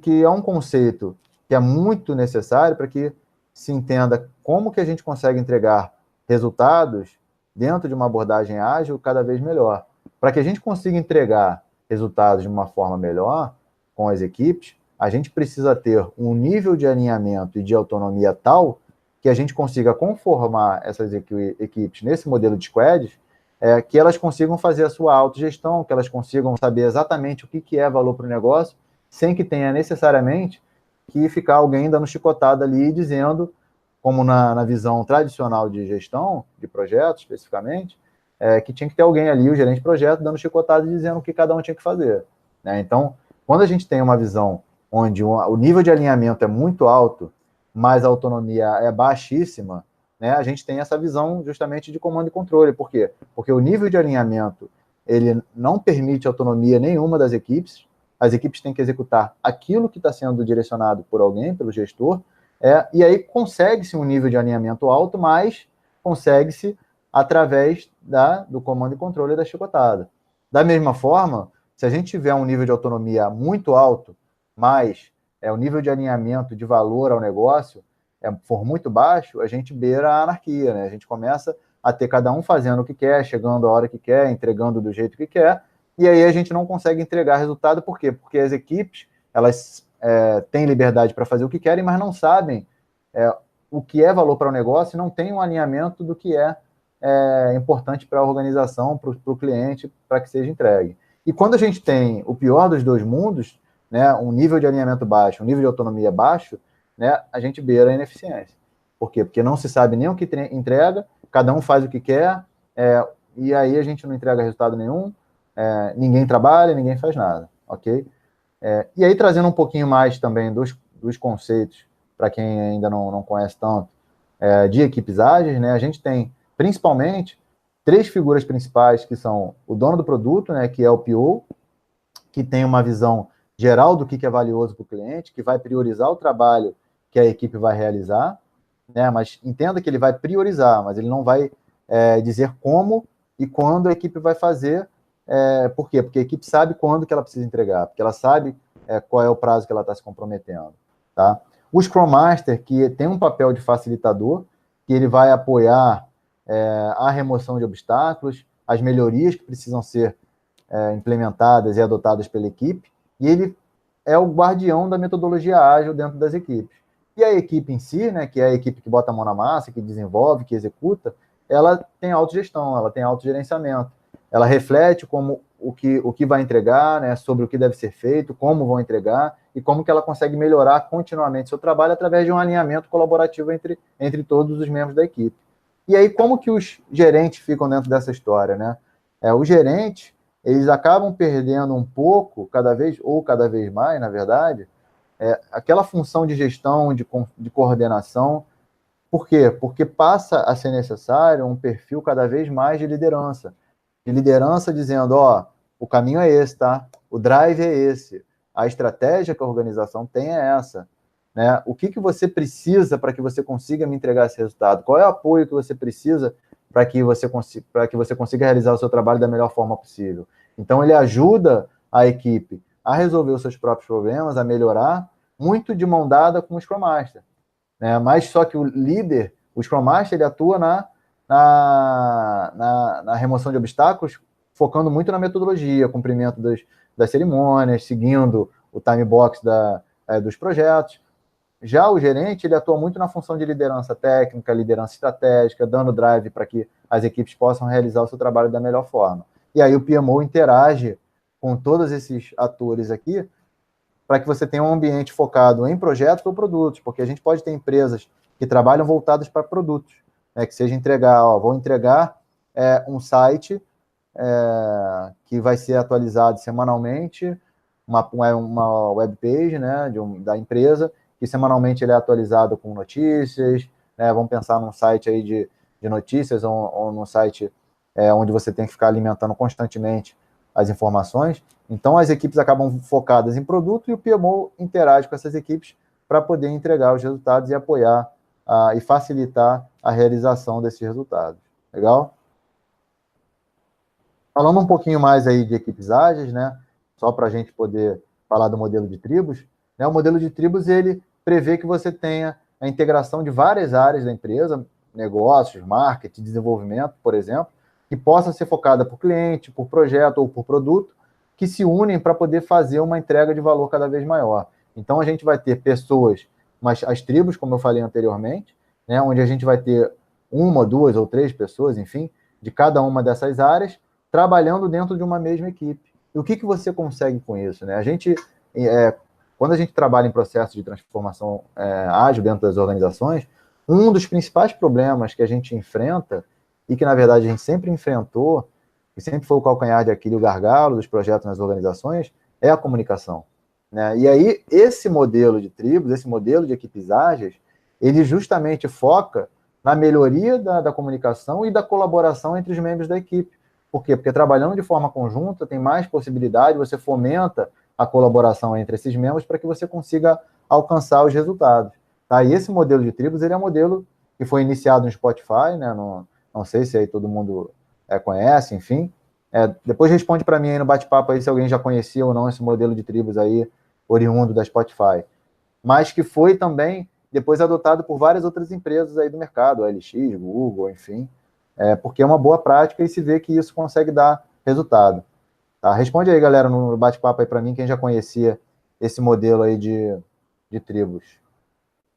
que é um conceito que é muito necessário para que se entenda como que a gente consegue entregar resultados dentro de uma abordagem ágil cada vez melhor. Para que a gente consiga entregar resultados de uma forma melhor com as equipes, a gente precisa ter um nível de alinhamento e de autonomia tal que a gente consiga conformar essas equipes nesse modelo de squads, que elas consigam fazer a sua autogestão, que elas consigam saber exatamente o que é valor para o negócio, sem que tenha necessariamente que ficar alguém dando chicotada ali dizendo, como na visão tradicional de gestão, de projetos especificamente, que tinha que ter alguém ali, o gerente de projeto, dando chicotada e dizendo o que cada um tinha que fazer. Né? Então, quando a gente tem uma visão onde o nível de alinhamento é muito alto, mas a autonomia é baixíssima, né, a gente tem essa visão justamente de comando e controle. Por quê? Porque o nível de alinhamento ele não permite autonomia nenhuma das equipes, as equipes têm que executar aquilo que está sendo direcionado por alguém, pelo gestor, e aí consegue-se um nível de alinhamento alto, mas consegue-se através do comando e controle da chicotada. Da mesma forma, se a gente tiver um nível de autonomia muito alto, mas o nível de alinhamento de valor ao negócio for muito baixo, a gente beira a anarquia, né? A gente começa a ter cada um fazendo o que quer, chegando a hora que quer, entregando do jeito que quer, e aí a gente não consegue entregar resultado. Por quê? Porque as equipes, elas têm liberdade para fazer o que querem, mas não sabem o que é valor para o negócio e não tem um alinhamento do que é importante para a organização, para o cliente, para que seja entregue. E quando a gente tem o pior dos dois mundos, né, um nível de alinhamento baixo, um nível de autonomia baixo, né, a gente beira a ineficiência. Por quê? Porque não se sabe nem o que entrega, cada um faz o que quer, e aí a gente não entrega resultado nenhum, ninguém trabalha, ninguém faz nada, ok? E aí, trazendo um pouquinho mais também dos conceitos, para quem ainda não conhece tanto, de equipes ágeis, né, a gente tem, principalmente, 3 figuras principais, que são o dono do produto, né, que é o PO, que tem uma visão geral do que é valioso para o cliente, que vai priorizar o trabalho que a equipe vai realizar, né, mas entenda que ele vai priorizar, mas ele não vai dizer como e quando a equipe vai fazer. Por quê? Porque a equipe sabe quando que ela precisa entregar, porque ela sabe qual é o prazo que ela está se comprometendo. Tá? O Scrum Master, que tem um papel de facilitador, que ele vai apoiar a remoção de obstáculos, as melhorias que precisam ser implementadas e adotadas pela equipe, e ele é o guardião da metodologia ágil dentro das equipes. E a equipe em si, né, que é a equipe que bota a mão na massa, que desenvolve, que executa, ela tem autogestão, ela tem autogerenciamento. Ela reflete como o que vai entregar, né, sobre o que deve ser feito, como vão entregar e como que ela consegue melhorar continuamente seu trabalho através de um alinhamento colaborativo entre todos os membros da equipe. E aí, como que os gerentes ficam dentro dessa história, né? Os gerentes, eles acabam perdendo um pouco, cada vez mais, na verdade, aquela função de gestão, de coordenação. Por quê? Porque passa a ser necessário um perfil cada vez mais de liderança. De liderança dizendo, o caminho é esse, tá? O drive é esse. A estratégia que a organização tem é essa. Né? O que você precisa para que você consiga me entregar esse resultado? Qual é o apoio que você precisa para que você consiga realizar o seu trabalho da melhor forma possível? Então, ele ajuda a equipe a resolver os seus próprios problemas, a melhorar, muito de mão dada com o Scrum Master. Né? Mas só que o líder, o Scrum Master, ele atua na remoção de obstáculos, focando muito na metodologia, cumprimento das cerimônias, seguindo o time box dos projetos. Já o gerente, ele atua muito na função de liderança técnica, liderança estratégica, dando drive para que as equipes possam realizar o seu trabalho da melhor forma. E aí o PMO interage com todos esses atores aqui para que você tenha um ambiente focado em projetos ou produtos, porque a gente pode ter empresas que trabalham voltadas para produtos, né, que seja entregar, vou entregar um site que vai ser atualizado semanalmente, uma webpage, né, da empresa, que semanalmente ele é atualizado com notícias, né, vamos pensar num site aí de notícias ou num site onde você tem que ficar alimentando constantemente as informações. Então, as equipes acabam focadas em produto e o PMO interage com essas equipes para poder entregar os resultados e apoiar e facilitar a realização desses resultados. Legal? Falando um pouquinho mais aí de equipes ágeis, né? Só para a gente poder falar do modelo de tribos. Né? O modelo de tribos, ele prevê que você tenha a integração de várias áreas da empresa, negócios, marketing, desenvolvimento, por exemplo, que possa ser focada por cliente, por projeto ou por produto, que se unem para poder fazer uma entrega de valor cada vez maior. Então, a gente vai ter pessoas, mas as tribos, como eu falei anteriormente, né, onde a gente vai ter 1, 2 ou 3 pessoas, enfim, de cada uma dessas áreas, trabalhando dentro de uma mesma equipe. E o que você consegue com isso? Né? Quando a gente trabalha em processo de transformação ágil dentro das organizações, um dos principais problemas que a gente enfrenta, e que, na verdade, a gente sempre enfrentou, e sempre foi o calcanhar de Aquiles, o gargalo dos projetos nas organizações, é a comunicação. Né? E aí, esse modelo de tribos, esse modelo de equipes ágeis, ele justamente foca na melhoria da comunicação e da colaboração entre os membros da equipe. Por quê? Porque trabalhando de forma conjunta tem mais possibilidade, você fomenta a colaboração entre esses membros para que você consiga alcançar os resultados. Tá? E esse modelo de tribos, ele é um modelo que foi iniciado no Spotify, né? Não sei se aí todo mundo conhece, enfim. Depois responde para mim aí no bate-papo aí se alguém já conhecia ou não esse modelo de tribos aí, oriundo da Spotify. Mas que foi também depois adotado por várias outras empresas aí do mercado, OLX, Google, enfim, porque é uma boa prática e se vê que isso consegue dar resultado. Tá? Responde aí, galera, no bate-papo aí para mim, quem já conhecia esse modelo aí de tribos.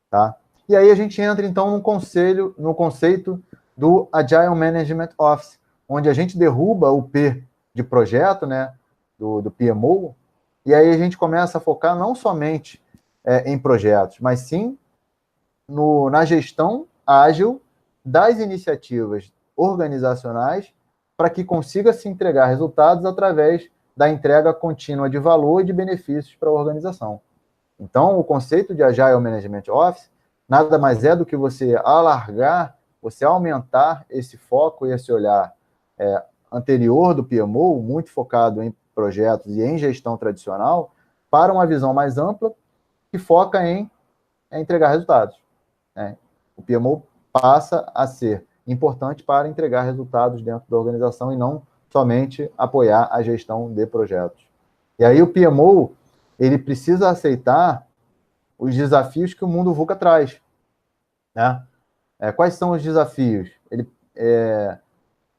Tá? E aí a gente entra, então, no conceito do Agile Management Office, onde a gente derruba o P de projeto, né, do PMO, e aí a gente começa a focar não somente em projetos, mas sim na gestão ágil das iniciativas organizacionais para que consiga se entregar resultados através da entrega contínua de valor e de benefícios para a organização. Então, o conceito de Agile Management Office nada mais é do que você alargar, você aumentar esse foco e esse olhar anterior do PMO, muito focado em projetos e em gestão tradicional, para uma visão mais ampla que foca em entregar resultados. Né? O PMO passa a ser importante para entregar resultados dentro da organização e não somente apoiar a gestão de projetos. E aí o PMO, ele precisa aceitar os desafios que o mundo VUCA traz. Né? Quais são os desafios?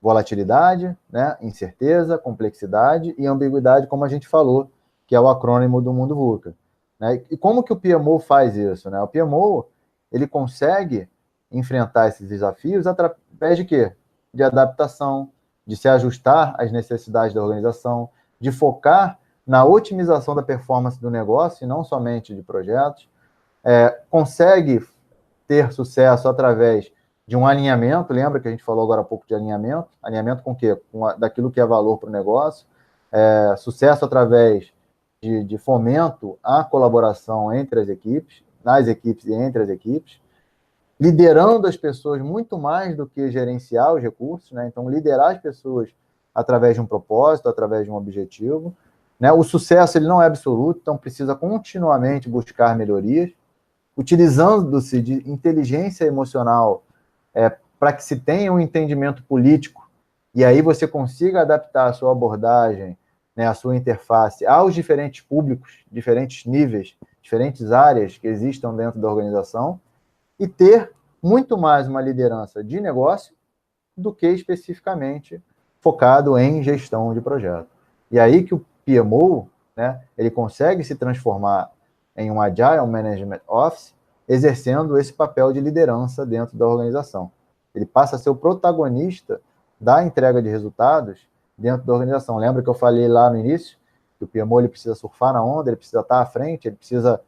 Volatilidade, né? Incerteza, complexidade e ambiguidade, como a gente falou, que é o acrônimo do mundo VUCA. Né? E como que o PMO faz isso? Né? O PMO, ele consegue enfrentar esses desafios através de quê? De adaptação, de se ajustar às necessidades da organização, de focar na otimização da performance do negócio e não somente de projetos, consegue ter sucesso através de um alinhamento, lembra que a gente falou agora há pouco de alinhamento? Alinhamento com o quê? Daquilo que é valor para o negócio, sucesso através de fomento à colaboração entre as equipes, nas equipes e entre as equipes, liderando as pessoas muito mais do que gerenciar os recursos, né? Então, liderar as pessoas através de um propósito, através de um objetivo. Né? O sucesso ele não é absoluto, então precisa continuamente buscar melhorias, utilizando-se de inteligência emocional para que se tenha um entendimento político e aí você consiga adaptar a sua abordagem, né, a sua interface aos diferentes públicos, diferentes níveis, diferentes áreas que existam dentro da organização e ter muito mais uma liderança de negócio do que especificamente focado em gestão de projeto. E aí que o PMO, né, ele consegue se transformar em um Agile Management Office, exercendo esse papel de liderança dentro da organização. Ele passa a ser o protagonista da entrega de resultados dentro da organização. Lembra que eu falei lá no início que o PMO ele precisa surfar na onda, ele precisa estar à frente, ele precisa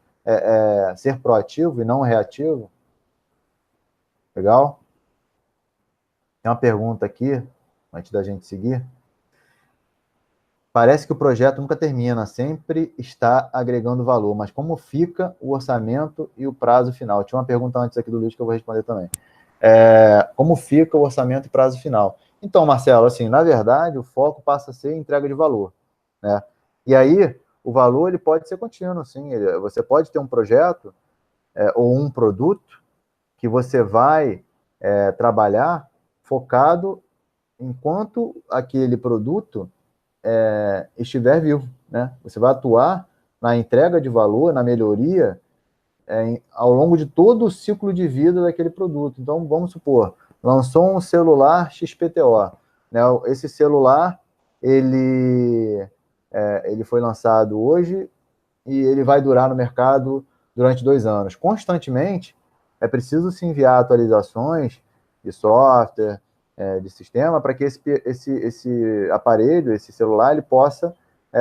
ser proativo e não reativo? Legal? Tem uma pergunta aqui, antes da gente seguir. Parece que o projeto nunca termina, sempre está agregando valor, mas como fica o orçamento e o prazo final? Tinha uma pergunta antes aqui do Luiz que eu vou responder também. Como fica o orçamento e prazo final? Então, Marcelo, assim, na verdade, o foco passa a ser entrega de valor, né? E aí, o valor ele pode ser contínuo, sim. Você pode ter um projeto ou um produto que você vai trabalhar focado enquanto aquele produto estiver vivo, né? Você vai atuar na entrega de valor, na melhoria, ao longo de todo o ciclo de vida daquele produto. Então, vamos supor, lançou um celular XPTO, né? Esse celular, ele foi lançado hoje e ele vai durar no mercado durante 2 anos. Constantemente, é preciso se enviar atualizações de software, de sistema, para que esse aparelho, esse celular, ele possa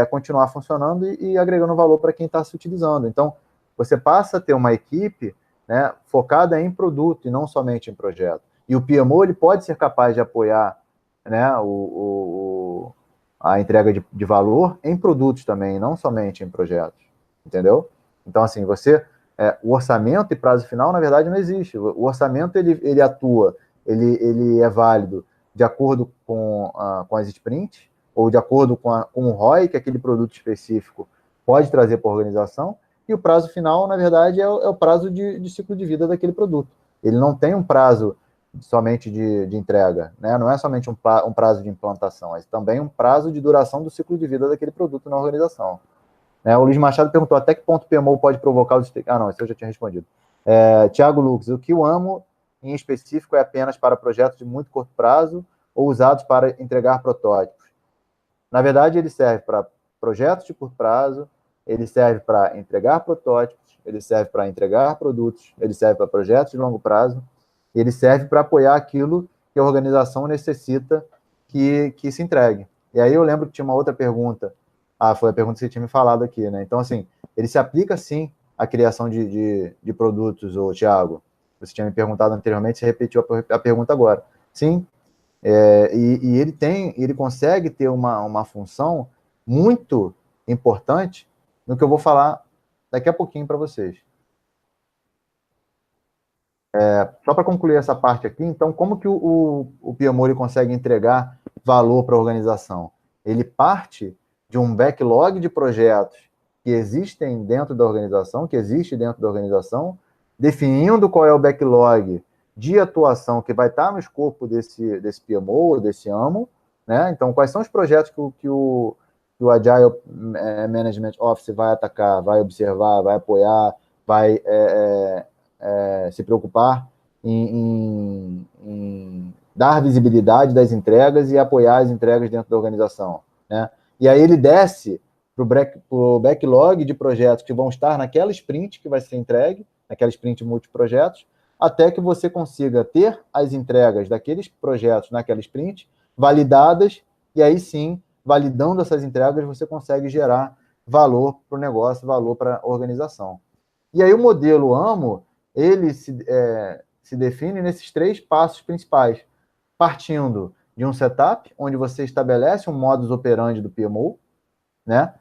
continuar funcionando e agregando valor para quem está se utilizando. Então, você passa a ter uma equipe, né, focada em produto e não somente em projeto. E o PMO ele pode ser capaz de apoiar, né, a entrega de valor em produtos também, não somente em projetos. Entendeu? Então, assim, o orçamento e prazo final, na verdade, não existe. O orçamento, ele atua, ele é válido de acordo com as sprints, ou de acordo com o ROI que aquele produto específico pode trazer para a organização, e o prazo final, na verdade, é o prazo de ciclo de vida daquele produto. Ele não tem um prazo somente de entrega, né? Não é somente um prazo de implantação, é também um prazo de duração do ciclo de vida daquele produto na organização. O Luiz Machado perguntou até que ponto o PMO pode provocar os... não, isso eu já tinha respondido. Tiago Lux, o que eu amo em específico é apenas para projetos de muito curto prazo ou usados para entregar protótipos? Na verdade, ele serve para projetos de curto prazo, ele serve para entregar protótipos, ele serve para entregar produtos, ele serve para projetos de longo prazo, ele serve para apoiar aquilo que a organização necessita que se entregue. E aí eu lembro que tinha uma outra pergunta, foi a pergunta que você tinha me falado aqui, né? Então, assim, ele se aplica, sim, à criação de produtos, ô, Thiago. Você tinha me perguntado anteriormente, você repetiu a pergunta agora. Sim, e ele consegue ter uma função muito importante no que eu vou falar daqui a pouquinho para vocês. Só para concluir essa parte aqui, então, como que o PMO ele consegue entregar valor para a organização? Ele parte de um backlog de projetos que existem dentro da organização, que existe dentro da organização, definindo qual é o backlog de atuação que vai estar no escopo desse PMO, desse AMO, né? Então, quais são os projetos que o Agile Management Office vai atacar, vai observar, vai apoiar, vai se preocupar em dar visibilidade das entregas e apoiar as entregas dentro da organização, né? E aí ele desce para o backlog de projetos que vão estar naquela sprint que vai ser entregue, naquela sprint multiprojetos, até que você consiga ter as entregas daqueles projetos naquela sprint validadas, e aí sim, validando essas entregas, você consegue gerar valor para o negócio, valor para a organização. E aí o modelo AMO, ele se define nesses 3 passos principais, partindo de um setup, onde você estabelece um modus operandi do PMO, né?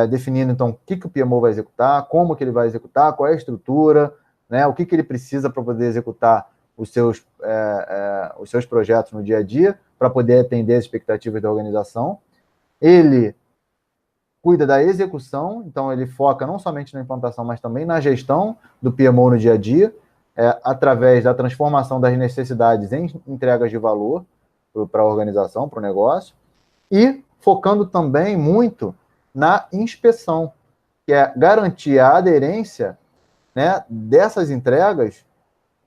Definindo, então, o que o PMO vai executar, como que ele vai executar, qual é a estrutura, né? O que ele precisa para poder executar os seus projetos no dia a dia, para poder atender as expectativas da organização. Ele cuida da execução, então ele foca não somente na implantação, mas também na gestão do PMO no dia a dia, através da transformação das necessidades em entregas de valor para a organização, para o negócio, e focando também muito na inspeção, que é garantir a aderência, né, dessas entregas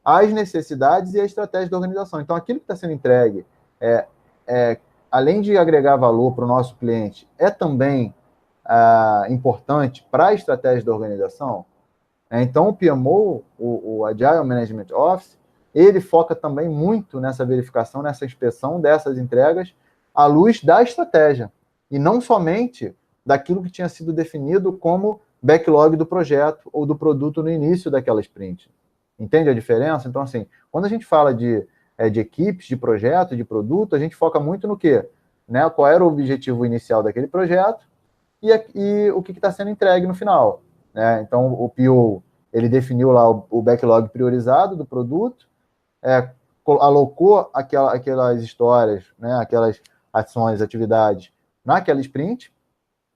às necessidades e à estratégia da organização. Então, aquilo que está sendo entregue, além de agregar valor para o nosso cliente, é também importante para a estratégia da organização. Então, o PMO, o Agile Management Office, ele foca também muito nessa verificação, nessa inspeção dessas entregas à luz da estratégia, e não somente daquilo que tinha sido definido como backlog do projeto ou do produto no início daquela sprint. Entende a diferença? Então, assim, quando a gente fala de equipes, de projeto, de produto, a gente foca muito no quê? Né? Qual era o objetivo inicial daquele projeto e o que está sendo entregue no final. Né? Então, o PO, ele definiu lá o backlog priorizado do produto, alocou aquelas histórias, né, aquelas ações, atividades naquela sprint,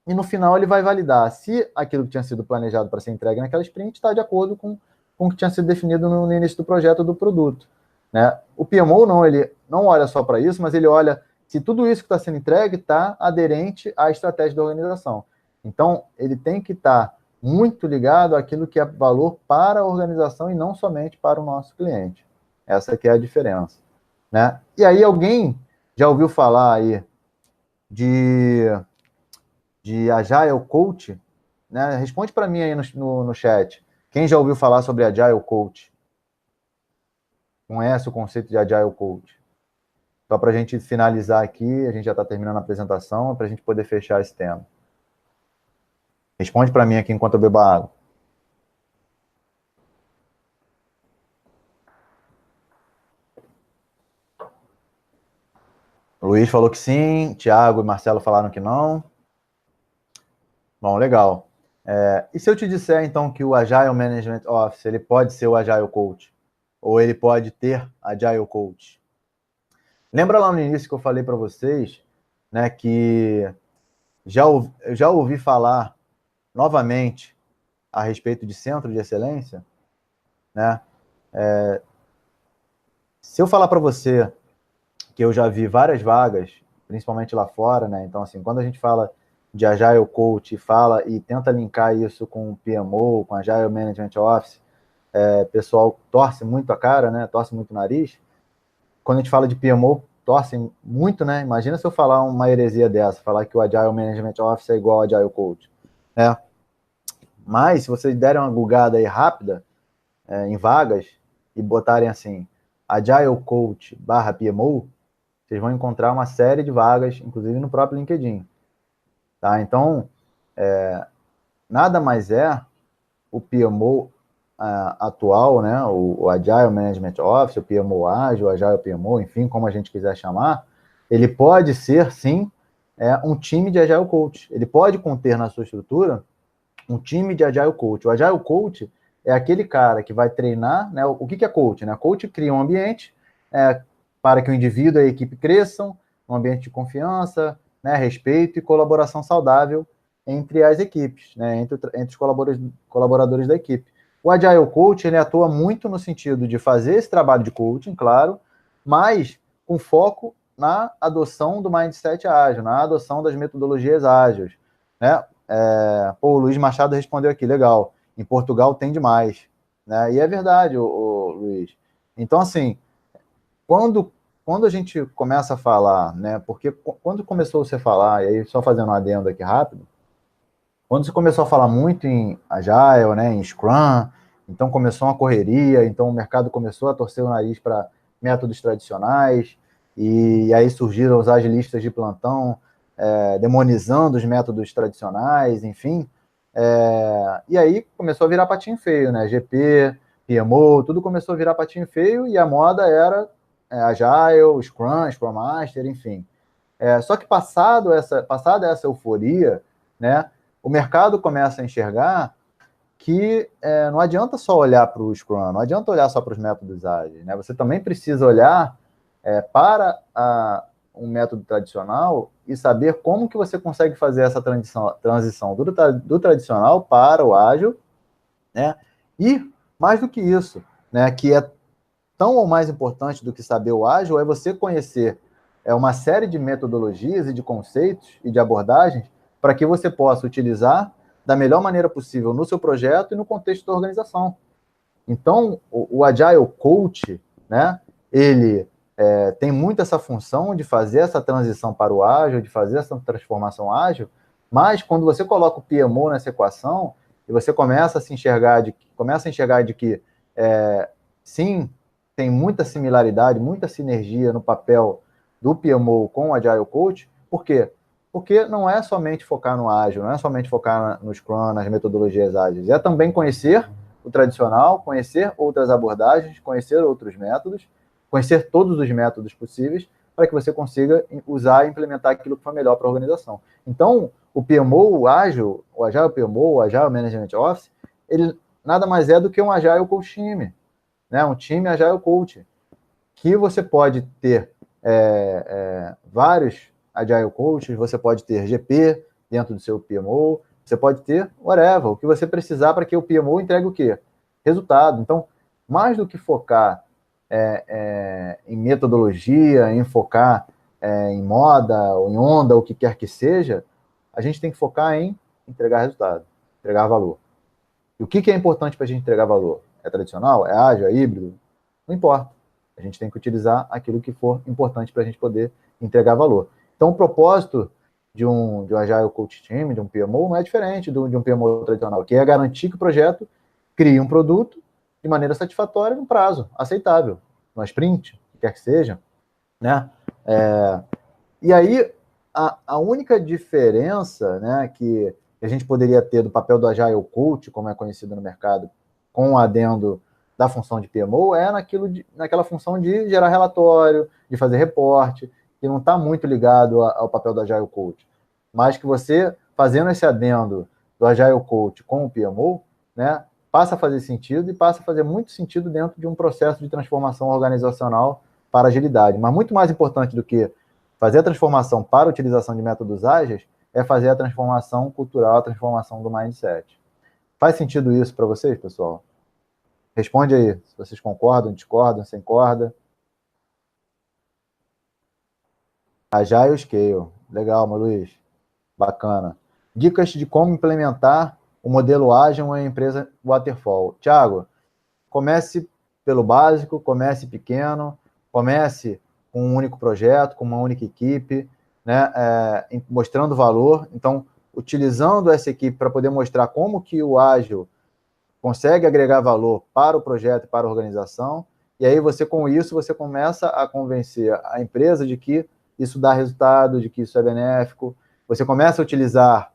e no final ele vai validar se aquilo que tinha sido planejado para ser entregue naquela sprint está de acordo com o que tinha sido definido no início do projeto do produto. Né? O PMO não, ele não olha só para isso, mas ele olha se tudo isso que está sendo entregue está aderente à estratégia da organização. Então, ele tem que estar muito ligado àquilo que é valor para a organização e não somente para o nosso cliente. Essa que é a diferença. Né? E aí, alguém já ouviu falar aí de Agile Coach? Né? Responde para mim aí no chat. Quem já ouviu falar sobre Agile Coach? Conhece o conceito de Agile Coach? Só para a gente finalizar aqui, a gente já está terminando a apresentação, para a gente poder fechar esse tema. Responde para mim aqui enquanto eu bebo água. O Luiz falou que sim, Thiago e Marcelo falaram que não. Bom, legal. E se eu te disser, então, que o Agile Management Office, ele pode ser o Agile Coach? Ou ele pode ter Agile Coach? Lembra lá no início que eu falei para vocês, né, que já ouvi falar novamente a respeito de centro de excelência, né? Se eu falar para você que eu já vi várias vagas, principalmente lá fora, né? Então, assim, quando a gente fala de Agile Coach, fala e tenta linkar isso com o PMO, com Agile Management Office, pessoal torce muito a cara, né? Torce muito o nariz. Quando a gente fala de PMO, torcem muito, né? Imagina se eu falar uma heresia dessa, falar que o Agile Management Office é igual ao Agile Coach. né? Mas, se vocês derem uma googada aí rápida em vagas e botarem assim, Agile Coach /PMO, vocês vão encontrar uma série de vagas, inclusive no próprio LinkedIn. Tá? Então, nada mais é o PMO atual, né? O Agile Management Office, o PMO Ágil, o Agile PMO, enfim, como a gente quiser chamar, ele pode ser, sim, um time de Agile Coach. Ele pode conter na sua estrutura um time de Agile Coach. O Agile Coach é aquele cara que vai treinar, né? O que é coach? Né? Coach cria um ambiente para que o indivíduo e a equipe cresçam, um ambiente de confiança, né? Respeito e colaboração saudável entre as equipes, né? Entre os colaboradores da equipe. O Agile Coach, ele atua muito no sentido de fazer esse trabalho de coaching, claro, mas com foco na adoção do mindset ágil, na adoção das metodologias ágeis, né? O Luiz Machado respondeu aqui, legal, em Portugal tem demais, né? E é verdade, o Luiz. Então, assim, quando a gente começa a falar, né? Porque quando começou você a falar, e aí só fazendo um adendo aqui rápido, quando você começou a falar muito em Agile, né, em Scrum, então começou uma correria, então o mercado começou a torcer o nariz para métodos tradicionais, e aí surgiram os agilistas de plantão, demonizando os métodos tradicionais, enfim. E aí começou a virar patinho feio, né? GP, PMO, tudo começou a virar patinho feio, e a moda era Agile, Scrum, Scrum Master, enfim. Só que passada essa euforia, né, o mercado começa a enxergar que não adianta só olhar para o Scrum, não adianta olhar só para os métodos ágeis, né? Você também precisa olhar para um método tradicional e saber como que você consegue fazer essa transição do tradicional para o ágil, né? E mais do que isso, né, que é tão ou mais importante do que saber o ágil, é você conhecer uma série de metodologias e de conceitos e de abordagens para que você possa utilizar da melhor maneira possível no seu projeto e no contexto da organização. Então, o Agile Coach, né, ele tem muito essa função de fazer essa transição para o ágil, de fazer essa transformação ágil, mas quando você coloca o PMO nessa equação e você começa a enxergar de que sim, tem muita similaridade, muita sinergia no papel do PMO com o Agile Coach. Por quê? Porque não é somente focar no ágil, não é somente focar no Scrum, nas metodologias ágeis, é também conhecer o tradicional, conhecer outras abordagens, conhecer outros métodos, conhecer todos os métodos possíveis para que você consiga usar e implementar aquilo que for melhor para a organização. Então, o PMO, o ágil, o Agile PMO, o Agile Management Office, ele nada mais é do que um Agile Coach Time, né? Um time Agile Coach, que você pode ter vários Agile Coaches, você pode ter GP dentro do seu PMO, você pode ter whatever, o que você precisar para que o PMO entregue o quê? Resultado. Então, mais do que focar em metodologia, em focar em moda, ou em onda, o que quer que seja, a gente tem que focar em entregar resultado, entregar valor. E o que é importante para a gente entregar valor? É tradicional? É ágil? É híbrido? Não importa. A gente tem que utilizar aquilo que for importante para a gente poder entregar valor. Então, o propósito de um Agile Coach Team, de um PMO, não é diferente de um PMO tradicional, que é garantir que o projeto crie um produto de maneira satisfatória no prazo aceitável, no sprint, o que quer que seja, né? E aí, a única diferença, né, que a gente poderia ter do papel do Agile Coach, como é conhecido no mercado, com o adendo da função de PMO, naquela função de gerar relatório, de fazer reporte, que não está muito ligado ao papel do Agile Coach. Mas que você, fazendo esse adendo do Agile Coach com o PMO, né, passa a fazer sentido e passa a fazer muito sentido dentro de um processo de transformação organizacional para agilidade. Mas muito mais importante do que fazer a transformação para a utilização de métodos ágeis é fazer a transformação cultural, a transformação do mindset. Faz sentido isso para vocês, pessoal? Responde aí, se vocês concordam, discordam, sem corda. Agile Scale. Legal, meu Luiz. Bacana. Dicas de como implementar o modelo ágil em uma empresa waterfall. Thiago, comece pelo básico, comece pequeno, comece com um único projeto, com uma única equipe, né, mostrando valor. Então, utilizando essa equipe para poder mostrar como que o ágil consegue agregar valor para o projeto e para a organização, e aí você, com isso, você começa a convencer a empresa de que isso dá resultado, de que isso é benéfico, você começa a utilizar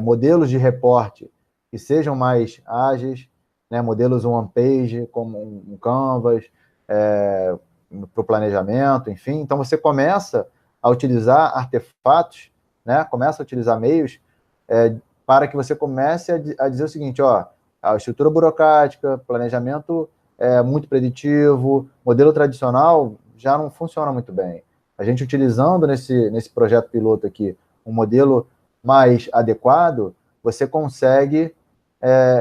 modelos de reporte que sejam mais ágeis, né, modelos one-page, como um Canvas, para o planejamento, enfim. Então, você começa a utilizar artefatos, né, começa a utilizar meios para que você comece a dizer o seguinte, ó, a estrutura burocrática, planejamento muito preditivo, modelo tradicional já não funciona muito bem. A gente utilizando nesse projeto piloto aqui um modelo mais adequado, você consegue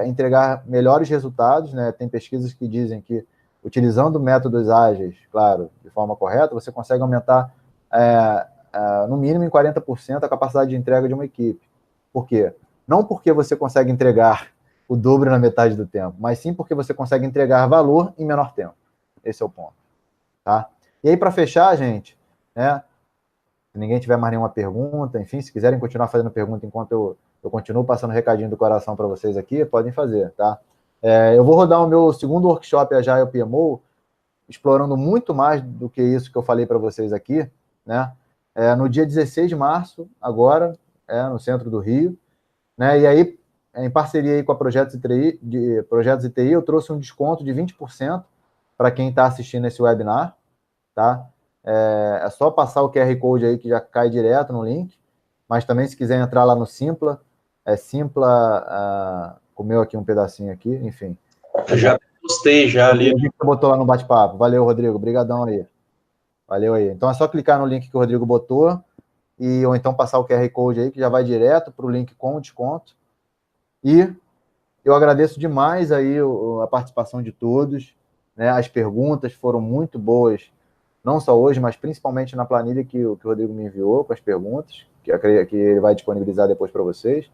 entregar melhores resultados, né? Tem pesquisas que dizem que utilizando métodos ágeis, claro, de forma correta, você consegue aumentar no mínimo em 40% a capacidade de entrega de uma equipe. Por quê? Não porque você consegue entregar o dobro na metade do tempo, mas sim porque você consegue entregar valor em menor tempo. Esse é o ponto. Tá? E aí, para fechar, gente, né, se ninguém tiver mais nenhuma pergunta, enfim, se quiserem continuar fazendo pergunta enquanto eu continuo passando recadinho do coração para vocês aqui, podem fazer, tá? Eu vou rodar o meu segundo workshop Agile PMO, explorando muito mais do que isso que eu falei para vocês aqui, né? No dia 16 de março, agora, no centro do Rio, né? E aí, em parceria aí com a Projetos ITI, eu trouxe um desconto de 20% para quem está assistindo esse webinar, tá? É só passar o QR Code aí que já cai direto no link, mas também se quiser entrar lá no Simpla, Simpla, comeu aqui um pedacinho aqui, enfim. Eu já postei já ali. O link que botou lá no bate-papo. Valeu, Rodrigo, obrigadão aí. Valeu aí. Então é só clicar no link que o Rodrigo botou, ou então passar o QR Code aí, que já vai direto para o link com o desconto. E eu agradeço demais aí a participação de todos, né? As perguntas foram muito boas, não só hoje, mas principalmente na planilha que o Rodrigo me enviou com as perguntas, que ele vai disponibilizar depois para vocês.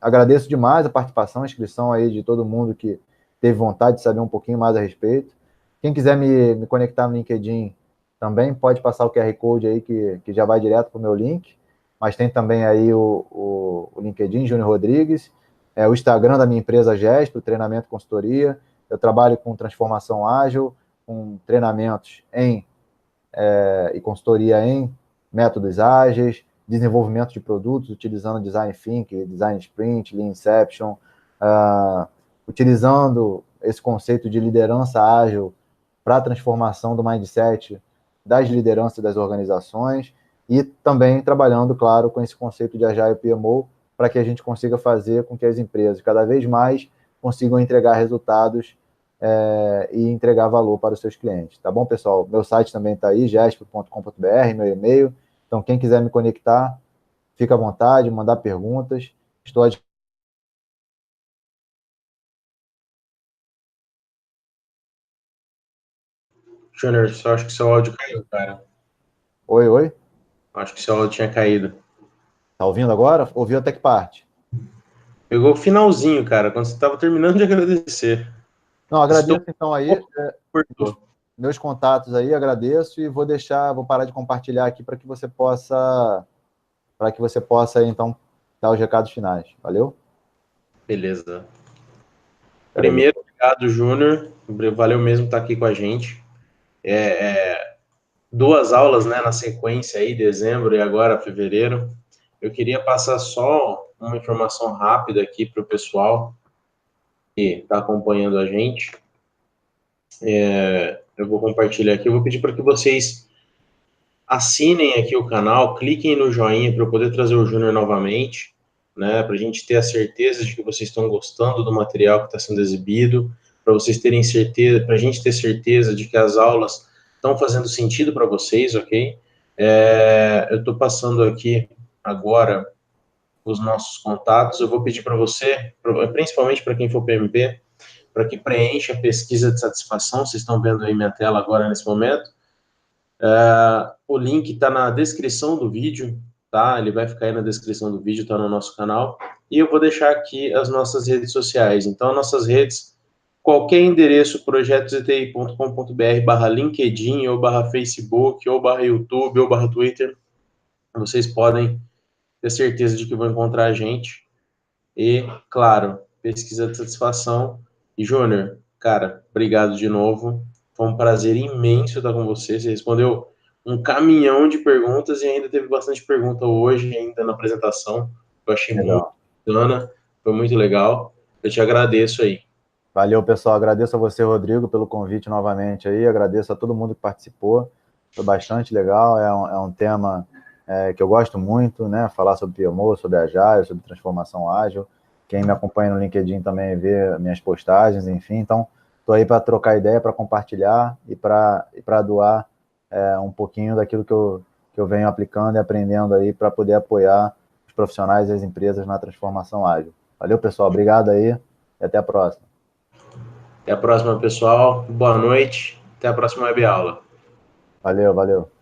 Agradeço demais a participação, a inscrição aí de todo mundo que teve vontade de saber um pouquinho mais a respeito. Quem quiser me conectar no LinkedIn também pode passar o QR Code aí que já vai direto para o meu link, mas tem também aí o LinkedIn, Júnior Rodrigues, o Instagram da minha empresa Gespo, treinamento e consultoria. Eu trabalho com transformação ágil, com treinamentos e consultoria em métodos ágeis, desenvolvimento de produtos, utilizando Design Thinking, Design Sprint, Lean Inception, utilizando esse conceito de liderança ágil para a transformação do mindset das lideranças das organizações e também trabalhando, claro, com esse conceito de Agile PMO para que a gente consiga fazer com que as empresas cada vez mais consigam entregar resultados e entregar valor para os seus clientes. Tá bom, pessoal? Meu site também está aí, gesp.com.br, meu e-mail. Então, quem quiser me conectar, fica à vontade, mandar perguntas. Estou à Júnior, só acho que seu áudio caiu, cara. Oi, oi? Acho que seu áudio tinha caído. Tá ouvindo agora? Ouviu até que parte? Pegou o finalzinho, cara, quando você estava terminando de agradecer. Não, agradeço então aí Cortou. meus contatos aí, agradeço e vou parar de compartilhar aqui para que você possa então dar os recados finais. Valeu? Beleza. Primeiro, obrigado, Júnior. Valeu mesmo estar aqui com a gente. 2 aulas, né, na sequência aí, dezembro e agora fevereiro. Eu queria passar só uma informação rápida aqui para o pessoal que está acompanhando a gente. Eu vou compartilhar aqui. Eu vou pedir para que vocês assinem aqui o canal, cliquem no joinha para eu poder trazer o Júnior novamente, né, para a gente ter a certeza de que vocês estão gostando do material que está sendo exibido, para vocês terem certeza, para a gente ter certeza de que as aulas estão fazendo sentido para vocês, ok? Eu estou passando aqui agora os nossos contatos. Eu vou pedir para você, principalmente para quem for PMP, para que preencha a pesquisa de satisfação. Vocês estão vendo aí minha tela agora nesse momento. O link está na descrição do vídeo, tá? Ele vai ficar aí na descrição do vídeo, está no nosso canal. E eu vou deixar aqui as nossas redes sociais. Então, nossas redes, qualquer endereço, projetositi.com.br/LinkedIn, ou /Facebook, ou /YouTube, ou /Twitter, vocês podem ter certeza de que vão encontrar a gente. E, claro, pesquisa de satisfação. E, Júnior, cara, obrigado de novo. Foi um prazer imenso estar com você. Você respondeu um caminhão de perguntas e ainda teve bastante pergunta hoje, ainda na apresentação. Eu achei muito Legal. bacana, foi muito legal. Eu te agradeço aí. Valeu, pessoal. Agradeço a você, Rodrigo, pelo convite novamente aí. Agradeço a todo mundo que participou. Foi bastante legal. É um tema que eu gosto muito, né? Falar sobre PMO, sobre Agile, sobre transformação ágil. Quem me acompanha no LinkedIn também vê minhas postagens, enfim. Então, estou aí para trocar ideia, para compartilhar e para doar um pouquinho daquilo que eu venho aplicando e aprendendo aí para poder apoiar os profissionais e as empresas na transformação ágil. Valeu, pessoal. Obrigado aí e até a próxima. Até a próxima, pessoal. Boa noite. Até a próxima web aula. Valeu, valeu.